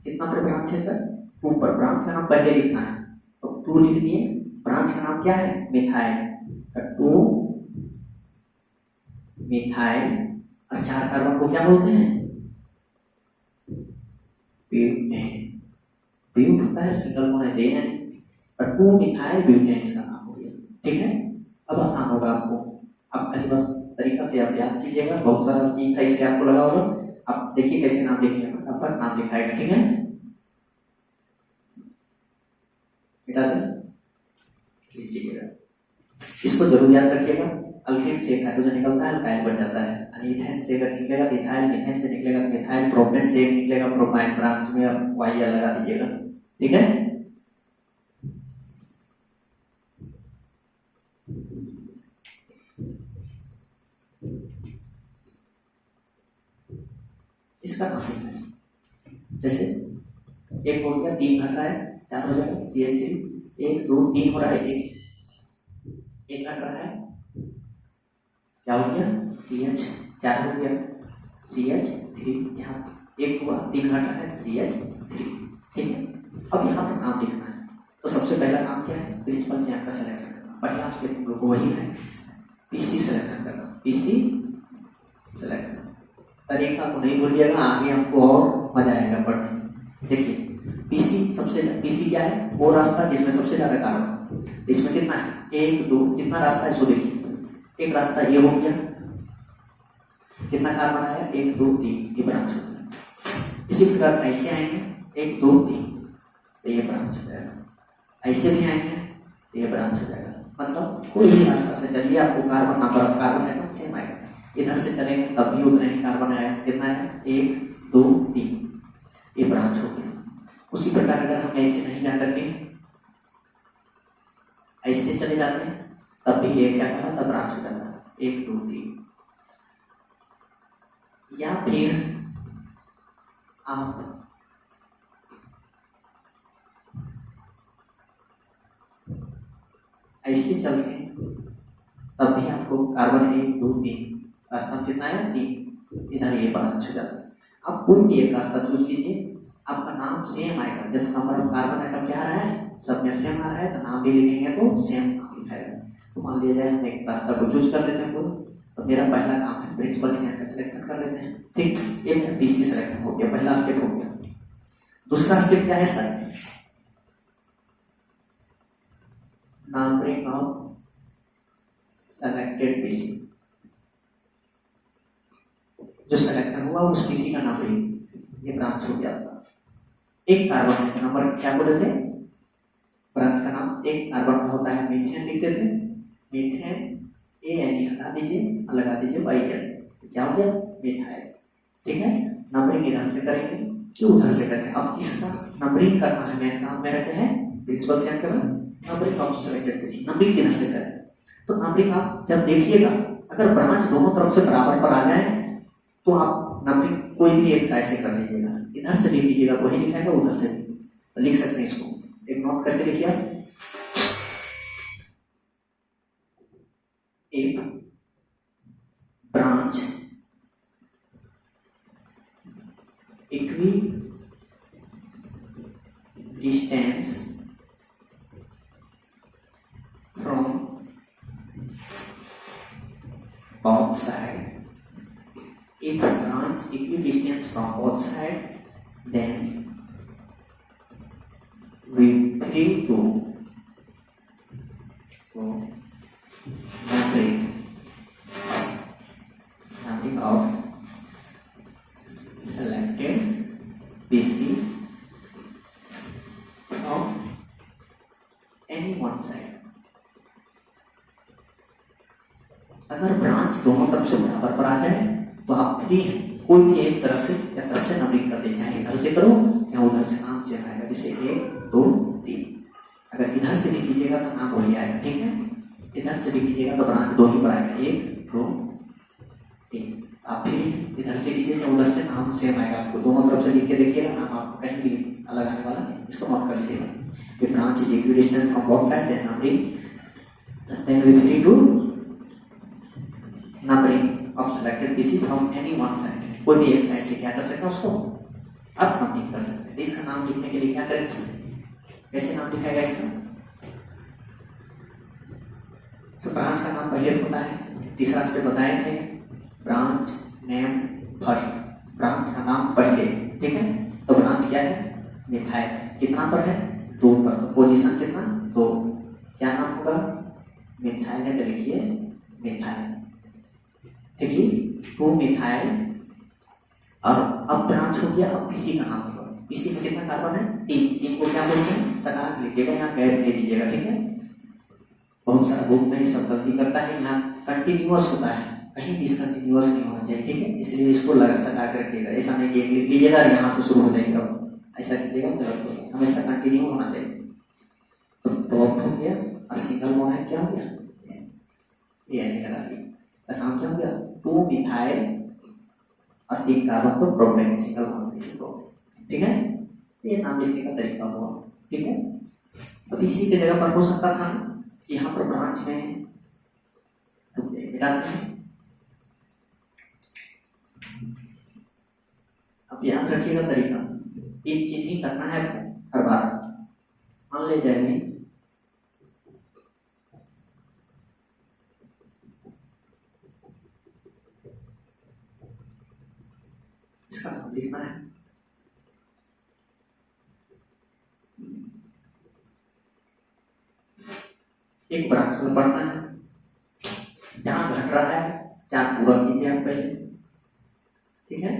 कितना पर ब्रांच है सर, 2 पर। ब्रांच का नाम पहले लिखना है, तो 2 लिख दिए। ब्रांच का नाम क्या है, मिथाइल, 2 मिथाइल। और 4 कार्बन को क्या बोलते हैं, ब्यूटेन। ब्यूट होता है सिंगल बॉन्ड है, और 2 मिथाइल ब्यूटेन इसका नाम हो गया, ठीक है। अब आसान होगा आपको, आप खाली बस तरीका से आप याद कीजिएगा, बहुत सारा सीख है इसलिए आपको लगा होगा। अब देखिए कैसे नाम लिखेंगे, फटाफट नाम लिखाएगा, ठीक है। मिटा दें, लिखिएगा, इसको जरूर याद रखिएगा। अल्केन से हाइड्रोजन निकलता है, अल्काइल बन जाता है। इथेन से अगर निकलेगा तो इथाइल, मीथेन से निकलेगा तो मिथाइल, प्रोपेन से निकलेगा प्रोपाइन। ब्रांच में आप YL लगा दीजिएगा, ठीक है। इसका नाम लिखना है, जैसे एक हो गया, 3 घटा है, 4 हो जाएगा CH3, 1 2 3 हो रहा है, एक घट रहा है, क्या हो गया CH, 4 हो गया CH3, यहाँ 1 हुआ, 3 घट रहा है CH3, ठीक है। अब यहाँ पर नाम लिखना है, तो सबसे पहला काम क्या है, प्रिंसिपल चेन का सिलेक्शन करना। पहला स्टेप हम लोग को वही है, PC सिलेक्शन करना, PC सिलेक्शन। तरीका को नहीं भूलिएगा, आगे हमको और मजा आएगा पढ़ने। देखिए PC क्या है, वो रास्ता जिसमें सबसे ज्यादा कार्बन। इसमें कितना है, 1 2, कितना रास्ता है, इसको देखिए। एक रास्ता ये हो गया, कितना कार्बन आया, 1 2 3, ये ब्रांच हो गया। इसी प्रकार ऐसे आएंगे 1 2 3, तो ये ब्रांच हो जाएगा। ऐसे भी आएंगे तो ये ब्रांच हो जाएगा। मतलब कोई भी रास्ता से चलिए, आपको carbon number of carbon atom same आएगा। इधर से चलेंगे तब भी उतना ही कार्बन आया, कितना है 1 2 3, ये ब्रांच हो गया। उसी प्रकार अगर हम ऐसे नहीं जा करके ऐसे चले जाते हैं तब भी ये क्या कहता है, तब ब्रांच हो जाता है 1 2 3। या फिर आप ऐसे चलते हैं तब भी आपको कार्बन 1 2 3 रास्ता कितना है 3, इधर ये ब्रांच हो जाता है। आप कोई भी एक रास्ता चूज कीजिए, आपका नाम सेम आएगा। जब नंबर ऑफ कार्बन एटम क्या आ रहा है, सब में सेम आ रहा है, तो नाम भी लिखेंगे तो सेम नाम लिखाएगा। तो मान लिया जाए हम एक रास्ता को चूज कर लेते हैं, तो मेरा पहला काम है प्रिंसिपल चेन का सिलेक्शन कर लेते हैं। ठीक, एक पीसी सिलेक्शन हो गया, पहला स्टेप हो गया। दूसरा स्टेप क्या है sir, numbering of selected PC. जो सिलेक्शन हुआ उस पीसी का नंबरिंग, ये ब्रांच हो गया आपका। एक कार्बन का नंबर क्या बोले थे, ब्रांच का नाम एक कार्बन का होता है मीथेन लिखते थे, मीथेन ए हटा दीजिए और लगा दीजिए YL, क्या हो गया मिथाइल। ठीक है, नंबरिंग इधर से करेंगे कि उधर से करेंगे। अब इसका नंबरिंग करना है, मेन काम मेरा क्या है, प्रिंसिपल चेन करना, numbering of selected PC. Numbering किधर से करें, तो नंबरिंग आप जब देखिएगा अगर ब्रांच दोनों तरफ से बराबर पर आ जाए तो आप नंबरिंग कोई भी एक साइड से कर लीजिएगा, इधर से भी लीजिएगा वही लिखाएगा, उधर से भी तो लिख सकते हैं। इसको एक नोट करके लिखिए, एक branch equi distance from both side. If branch equidistant from both side, then we free to go numbering of selected PC from any one side. अगर ब्रांच दोनों तरफ से बराबर पर आ जाए तो आप फ्री हैं, कोई भी एक तरफ से या तरफ से नंबरिंग कर दे, चाहे इधर से करो या उधर से, नाम से आएगा जैसे 1 2 3। अगर इधर से भी कीजिएगा तो नाम वही आएगा। ठीक है, इधर से भी कीजिएगा तो ब्रांच दो ही पर आएगा, 1 2 3। आप फिर इधर से कीजिए या उधर से, नाम सेम आएगा। आपको दोनों तरफ से लिख के देखिएगा, नाम आपको कहीं भी अलग आने वाला नहीं, इसको नोट कर लीजिएगा। Branch is equidistant from both side, then numbering, then we free to numbering of selected PC from any one side. कोई भी एक साइड से क्या कर सकता है, उसको आप नंबरिंग कर सकते हैं। इसका नाम लिखने के लिए क्या करेंगे, कैसे नाम लिखाएगा इसका, तो ब्रांच का नाम पहले होता है, तीसरा स्टेप बताए थे, ब्रांच नेम फर्स्ट, ब्रांच का नाम पहले। ठीक है, तो ब्रांच क्या है, मिथाइल, कितना पर है 2 पर, तो पोजीशन कितना 2, क्या नाम होगा मिथाइल है, तो लिखिए मिथाइल। ठीक है, 2 मिथाइल। और अब ब्रांच हो गया, अब पीसी का नाम होगा। पीसी में कितना कार्बन है, 3 को क्या बोलते हैं, सकार लिखिएगा, यहाँ गैर ले दीजिएगा। ठीक है, बहुत सारा बुक में सब गलती करता है, यहाँ कंटिन्यूअस होता है, कहीं डिसकंटिन्यूअस नहीं होना चाहिए। ठीक है, इसलिए इसको लगा सका कर रखिएगा, ऐसा नहीं कि एक लिख लीजिएगा यहाँ से शुरू हो जाएगा, ऐसा कीजिएगा गलत हो जाएगा, हमेशा कंटिन्यू होना चाहिए। तो ड्रॉप हो गया और सिंगल बॉन्ड है, क्या हो गया ये लगा दिया, तो नाम क्या हो गया 2 मिथाइल और 3 कार्बन, तो प्रोपेन, सिंगल बॉन्ड प्रोपेन। ठीक है, ये नाम लिखने का तरीका हुआ। ठीक है, अब इसी के जगह पर हो सकता था यहाँ पर ब्रांच में मिलाते हैं। अब याद रखिएगा तरीका, एक चीज ही करना है हर बार। मान ले जाएंगे इसका नाम लिखना है, एक ब्रांच में पढ़ना है, जहां घट रहा है चार पूरा कीजिए आप पहले। ठीक है,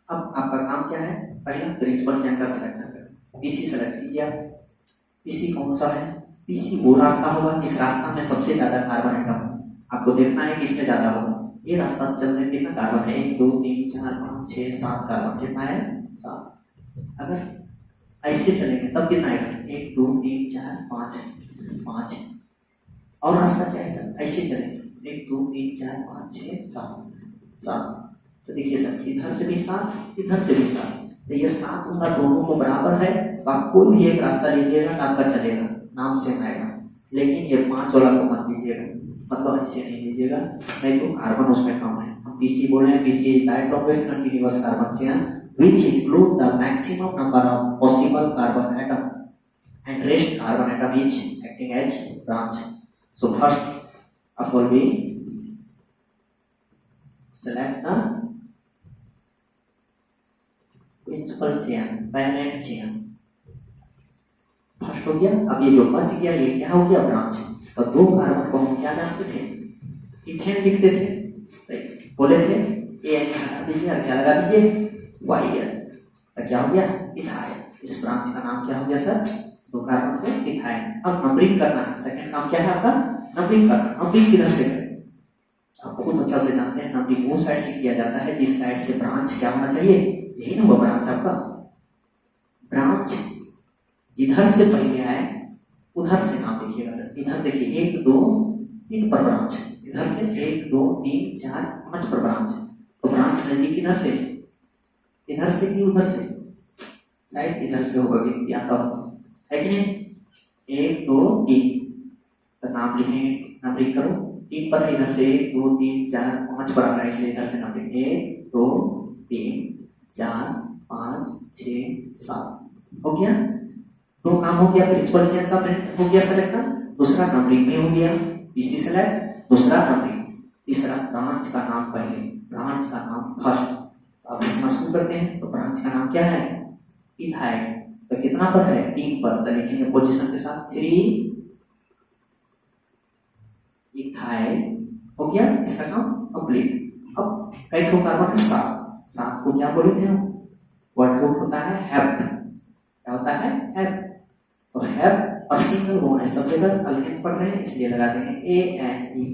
अब आपका काम क्या है, पहला प्रिंसिपल चेन का सिलेक्शन करें, पीसी सेलेक्ट कीजिए आप। पीसी कौन सा है, पीसी वो रास्ता होगा जिस रास्ता में सबसे ज्यादा कार्बन एटम, आपको देखना है किसमें ज्यादा होगा। ये रास्ता से चलने में कितना कार्बन है, 1 2 3 4 5 6 7 कार्बन, कितना है 7। अगर ऐसे चलेंगे तब कितना आएगा, 1 2 3 4 5 और रास्ता क्या है सर, ऐसे चलेंगे 1 2 3 4 5 6 7। तो देखिए सर, इधर से भी 7 इधर से भी 7, तो ये 7 वाला दोनों को बराबर है, तो आप कोई भी एक रास्ता लीजिएगा तो आपका चलेगा, नाम से आएगा। लेकिन ये 5 वाला को मत लीजिएगा, मतलब ऐसे नहीं लीजिएगा, नहीं तो कार्बन उसमें कम है। हम पीसी बोल रहे हैं, पीसी डायटोगेस्ट कंटीन्यूअस कार्बन से which include the maximum number of possible carbon atom and rest carbon atom each acting as branch. So first of all we select the principal chain, parent chain first हो गया। अब ये जो बच गया ये क्या हो गया, ब्रांच। तो दो कार्बन को हम क्या जानते थे, इथेन लिखते थे, तो बोले थे ए एन हटा दीजिए और क्या लगा दीजिए वाई एल, तो क्या हो गया इथाइल। इस ब्रांच का नाम क्या हो गया सर, दो कार्बन को इथाइल। अब नंबरिंग करना है, सेकंड काम क्या है आपका, नंबरिंग करना। नंबरिंग किधर से करें, आप बहुत अच्छा से जानते हैं, नंबरिंग वो साइड से किया जाता है जिस साइड से ब्रांच क्या होना चाहिए, यही ना वो ब्रांच आपका। ब्रांच जिधर से पहले आए उधर से नाम लिखिएगा। इधर देखिए 1 2 3 पर ब्रांच, इधर से 1 2 3 4 5 पर ब्रांच। तो ब्रांच नजदीक किधर से, इधर से कि उधर से, शायद इधर से होगा, गिनती आता होगा, है कि नहीं। 1 2 3 तो नाम लिखेंगे, नंबरिंग करो। 3 पर है, इधर से 1 2 3 4 5 पर आ रहा है, इसलिए इधर से नंबरिंग 1 2 3 4 5 6 7 हो गया। तो काम हो गया, प्रिंसिपल चेन का हो गया सिलेक्शन। दूसरा नंबरिंग में हो गया, पीसी सेलेक्ट, दूसरा नंबरिंग, तीसरा ब्रांच का नाम पहले, ब्रांच का नाम फर्स्ट। अब लिखना शुरू करते हैं। तो ब्रांच का नाम क्या है, इथाइल। तो कितना पर है, 3 पर, तो लिखेंगे पोजीशन के साथ 3 इथाइल हो गया। इसका काम कंप्लीट। अब कई ठो कार्बन है, 7 को क्या बोले थे हम, वर्ड रूट होता है हैप्ट, क्या होता है हैप्ट। तो हैव और सिंगल बॉन्ड है, सब जगह अल्केन पढ़ रहे हैं इसलिए लगा देंगे ए एन ई,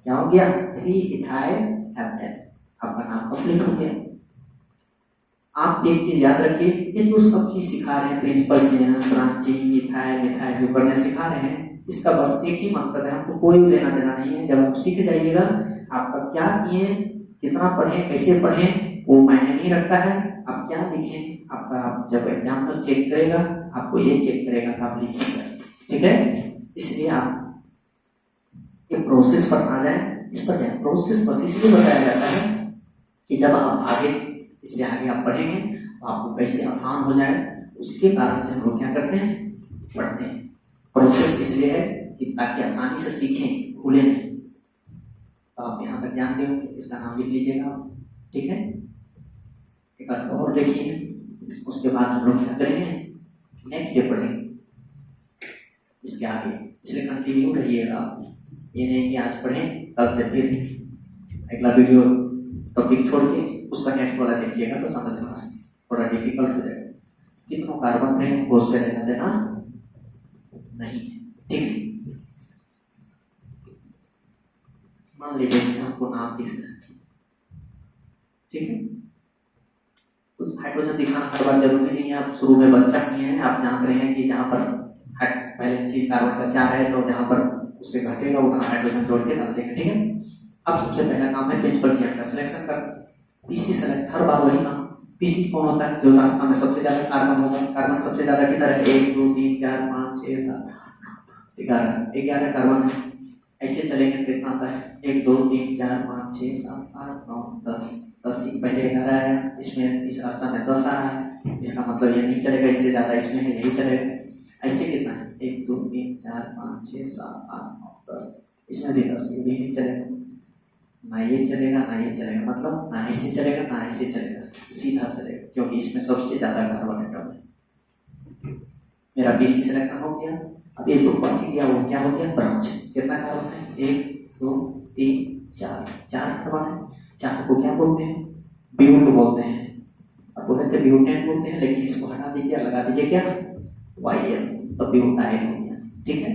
क्या हो गया 3 इथाइल हेप्टेन। आपका नाम कंप्लीट हो गया। आप एक चीज याद रखिए, ये जो सब चीज सिखा रहे हैं, principal chain, branching, ethyl methyl जो करने सिखा रहे हैं, इसका बस एक ही मकसद है, हमको कोई लेना देना नहीं है। जब आप सीख जाइएगा, आपका क्या किए, कितना पढ़े, कैसे पढ़े, वो मायने नहीं रखता है। आप क्या लिखें, आपका जब एग्जामिनर चेक करेगा, आपको ये चेक करेगा कि आप लिखेंगे, ठीक है। इसलिए आप ये प्रोसेस पर आ जाए, इस पर जाए। प्रोसेस बस इसलिए बताया जाता है कि जब आप आगे, इससे आगे आप पढ़ेंगे तो आपको कैसे आसान हो जाए, उसके कारण से हम लोग क्या करते हैं, पढ़ते हैं। प्रोसेस इसलिए है कि ताकि आसानी से सीखें, भूले नहीं। तो आप यहाँ तक जानते हो, इसका नाम लिख लीजिएगा, ठीक है। एक बार और देखिए, उसके बाद हम लोग क्या करेंगे, नेक्स्ट डे पढ़ेंगे इसके आगे। इसलिए कंटिन्यू रहिएगा, ये नहीं कि आज पढ़ें कल से फिर अगला वीडियो टॉपिक छोड़ के उसका नेक्स्ट वाला देखिएगा, तो समझ में थोड़ा डिफिकल्ट हो जाएगा। कितनों कार्बन में बहुत से लेना देना नहीं, ठीक है। मान लीजिए आपको नाम लिखना है, ठीक है। कुछ हाइड्रोजन दिखाना हर बार जरूरी नहीं है, आप शुरू में बच्चा नहीं है, आप जान रहे हैं कि जहाँ पर वैलेंसी कार्बन का 4 है, तो जहाँ पर उससे घटेगा उतना हाइड्रोजन जोड़ के डाल देंगे, ठीक है। अब सबसे पहला काम है प्रिंसिपल चेन का सिलेक्शन कर, पीसी सेलेक्ट। हर बार वही काम, पीसी कौन होता है, जो रास्ता में सबसे ज्यादा कार्बन होगा। कार्बन सबसे ज्यादा किधर है, 1 2 3 4 5 6 7 8 11 कार्बन है। ऐसे चलेंगे कितना आता है, 1 2 3 4 5 6 7 8 9 10 10 ही पहले 11 आया, इसमें इस रास्ता में 10 आ रहा है, इसका मतलब ये नहीं चलेगा, इससे ज्यादा इसमें है, यही चलेगा। ऐसे कितना है, 1 2 3 4 5 6 7 8 9 10, इसमें भी 10, ये भी नहीं चलेगा, ना ये चलेगा ना ये चलेगा, मतलब ना ऐसे चलेगा ना ऐसे चलेगा, सीधा चलेगा, क्योंकि इसमें सबसे ज्यादा कार्बन एटम है। मेरा बीसी सिलेक्शन हो गया। अब ये जो बच गया वो क्या हो गया, ब्रांच। कितना कार्बन है, 1 2 3 4 कार्बन है। 4 को क्या बोलते हैं, ब्यूट बोलते हैं। अब बोले थे ब्यूटेन बोलते हैं, लेकिन इसको हटा दीजिए, लगा दीजिए क्या वाईएल, तो ब्यूटाइल हो गया, ठीक है।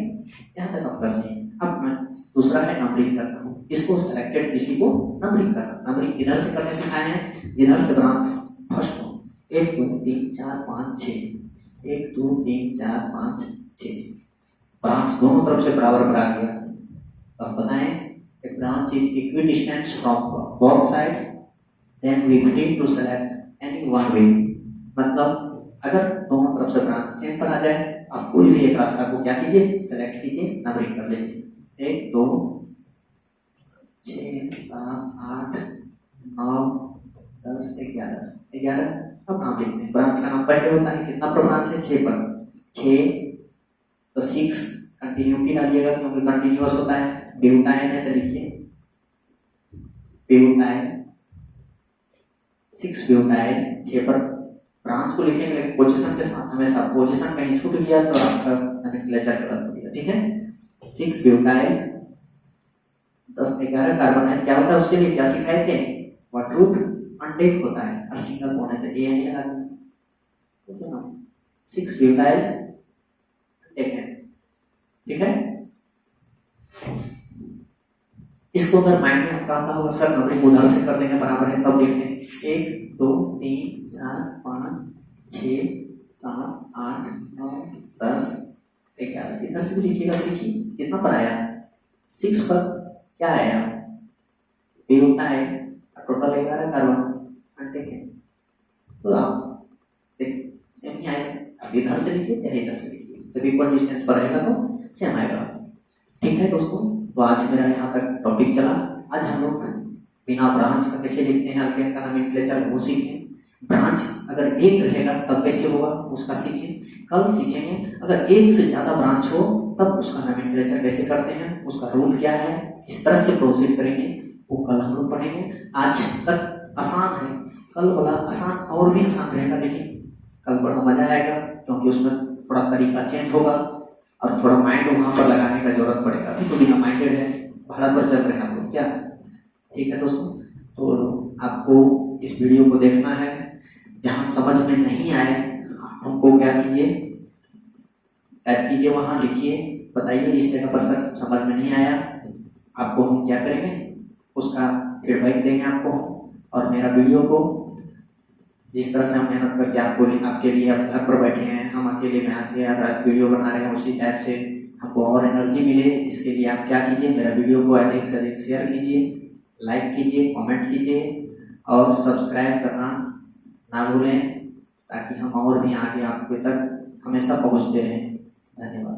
यहाँ तक आप कर लें। अब मैं दूसरा है नंबरिंग करना हूँ, इसको सेलेक्टेड किसी को नंबरिंग करना। नंबरिंग इधर से करने सिखाए हैं, जिधर से ब्रांच फर्स्ट हो, 1 2 3 4 5 6, 1 2 3 4 5 6, ब्रांच दोनों तरफ से बराबर पर आ गया। तो आप बताएं, एक branch is equidistant from both side, then we free to select any one way. मतलब अगर दोनों तरफ से ब्रांच सेम पर आ जाए, आप कोई भी एक रास्ता को क्या कीजिए, सेलेक्ट कीजिए, नंबरिंग कर लीजिए। 1 2 6 7 8 9 10 11 11 अब नाम लिखते हैं। ब्रांच का नाम पहले होता है, कितना पर ब्रांच है, 6 पर, 6 तो 6 कंटिन्यूटी डालिएगा क्योंकि कंटिन्यूअस होता है। ब्यूटाइन है तो लिखिए ब्यूटाइन, 6 ब्यूटाइन, 6 पर ब्रांच को लिखेंगे लेकिन पोजीशन के साथ, हमेशा पोजीशन कहीं छूट गया तो आपका नोमेनक्लेचर गलत हो गया, ठीक है। 6 ब्यूटाइल 10 11 कार्बन है, क्या होता है उसके लिए क्या सिखाए थे, व्हाट रूट अनडेक होता है और सिंगल बॉन्ड है तो ए नहीं लगा दिया, तो ना 6 ब्यूटाइल अनडेक है, ठीक है। इसको अगर माइंड में आपका आता होगा सर नंबरिंग उधर से कर देंगे बराबर है, तब देखते हैं 1 2 3 4 5 6 7 8 9 10 11, इधर से भी लिखिएगा, देखिए कितना पर आया, 6 पर क्या आया, ब्यूटाइल, टोटल 11 कार्बन अनटेक है, तो आप देख सेम ही आएगा। अब इधर से लिखिए चाहे इधर से लिखिए, जब इक्वल डिस्टेंस पर रहेगा तो सेम आएगा, ठीक है दोस्तों। तो आज मेरा यहाँ तक टॉपिक चला। आज हम लोग बिना ब्रांच का कैसे लिखते हैं अल्केन का नोमेनक्लेचर वो सीखें। ब्रांच अगर एक रहेगा तब कैसे होगा उसका सीखें। कल सीखेंगे अगर एक से ज्यादा ब्रांच हो तब उसका नोमेनक्लेचर कैसे करते हैं, उसका रूल क्या है, किस तरह से प्रोसीड करेंगे, वो कल हम लोग पढ़ेंगे। आज तक आसान है, कल वाला आसान और भी आसान रहेगा, लेकिन कल बड़ा मजा आएगा क्योंकि उसमें थोड़ा तरीका चेंज होगा और थोड़ा माइंड वहां पर लगाने का जरूरत पड़ेगा। अभी तो बिना माइंडेड है, भाड़ा पर चल रहे हैं हम लोग, क्या ठीक है दोस्तों। तो आपको इस वीडियो को देखना है, जहां समझ में नहीं आए हमको क्या कीजिए, टाइप कीजिए, वहां लिखिए, बताइए इस जगह पर सर समझ में नहीं आया, आपको हम क्या करेंगे उसका फीडबैक देंगे आपको। और मेरा वीडियो को जिस तरह से हम मेहनत करके आपको आपके लिए आप घर पर बैठे हैं, हम अकेले में आके रात वीडियो बना रहे हैं, उसी टाइप से हमको और एनर्जी मिले, इसके लिए आप क्या कीजिए, मेरा वीडियो को अधिक से अधिक शेयर कीजिए, लाइक कीजिए, कमेंट कीजिए और सब्सक्राइब करना ना भूलें, ताकि हम और भी आगे आपके तक हमेशा पहुंचते रहें। धन्यवाद।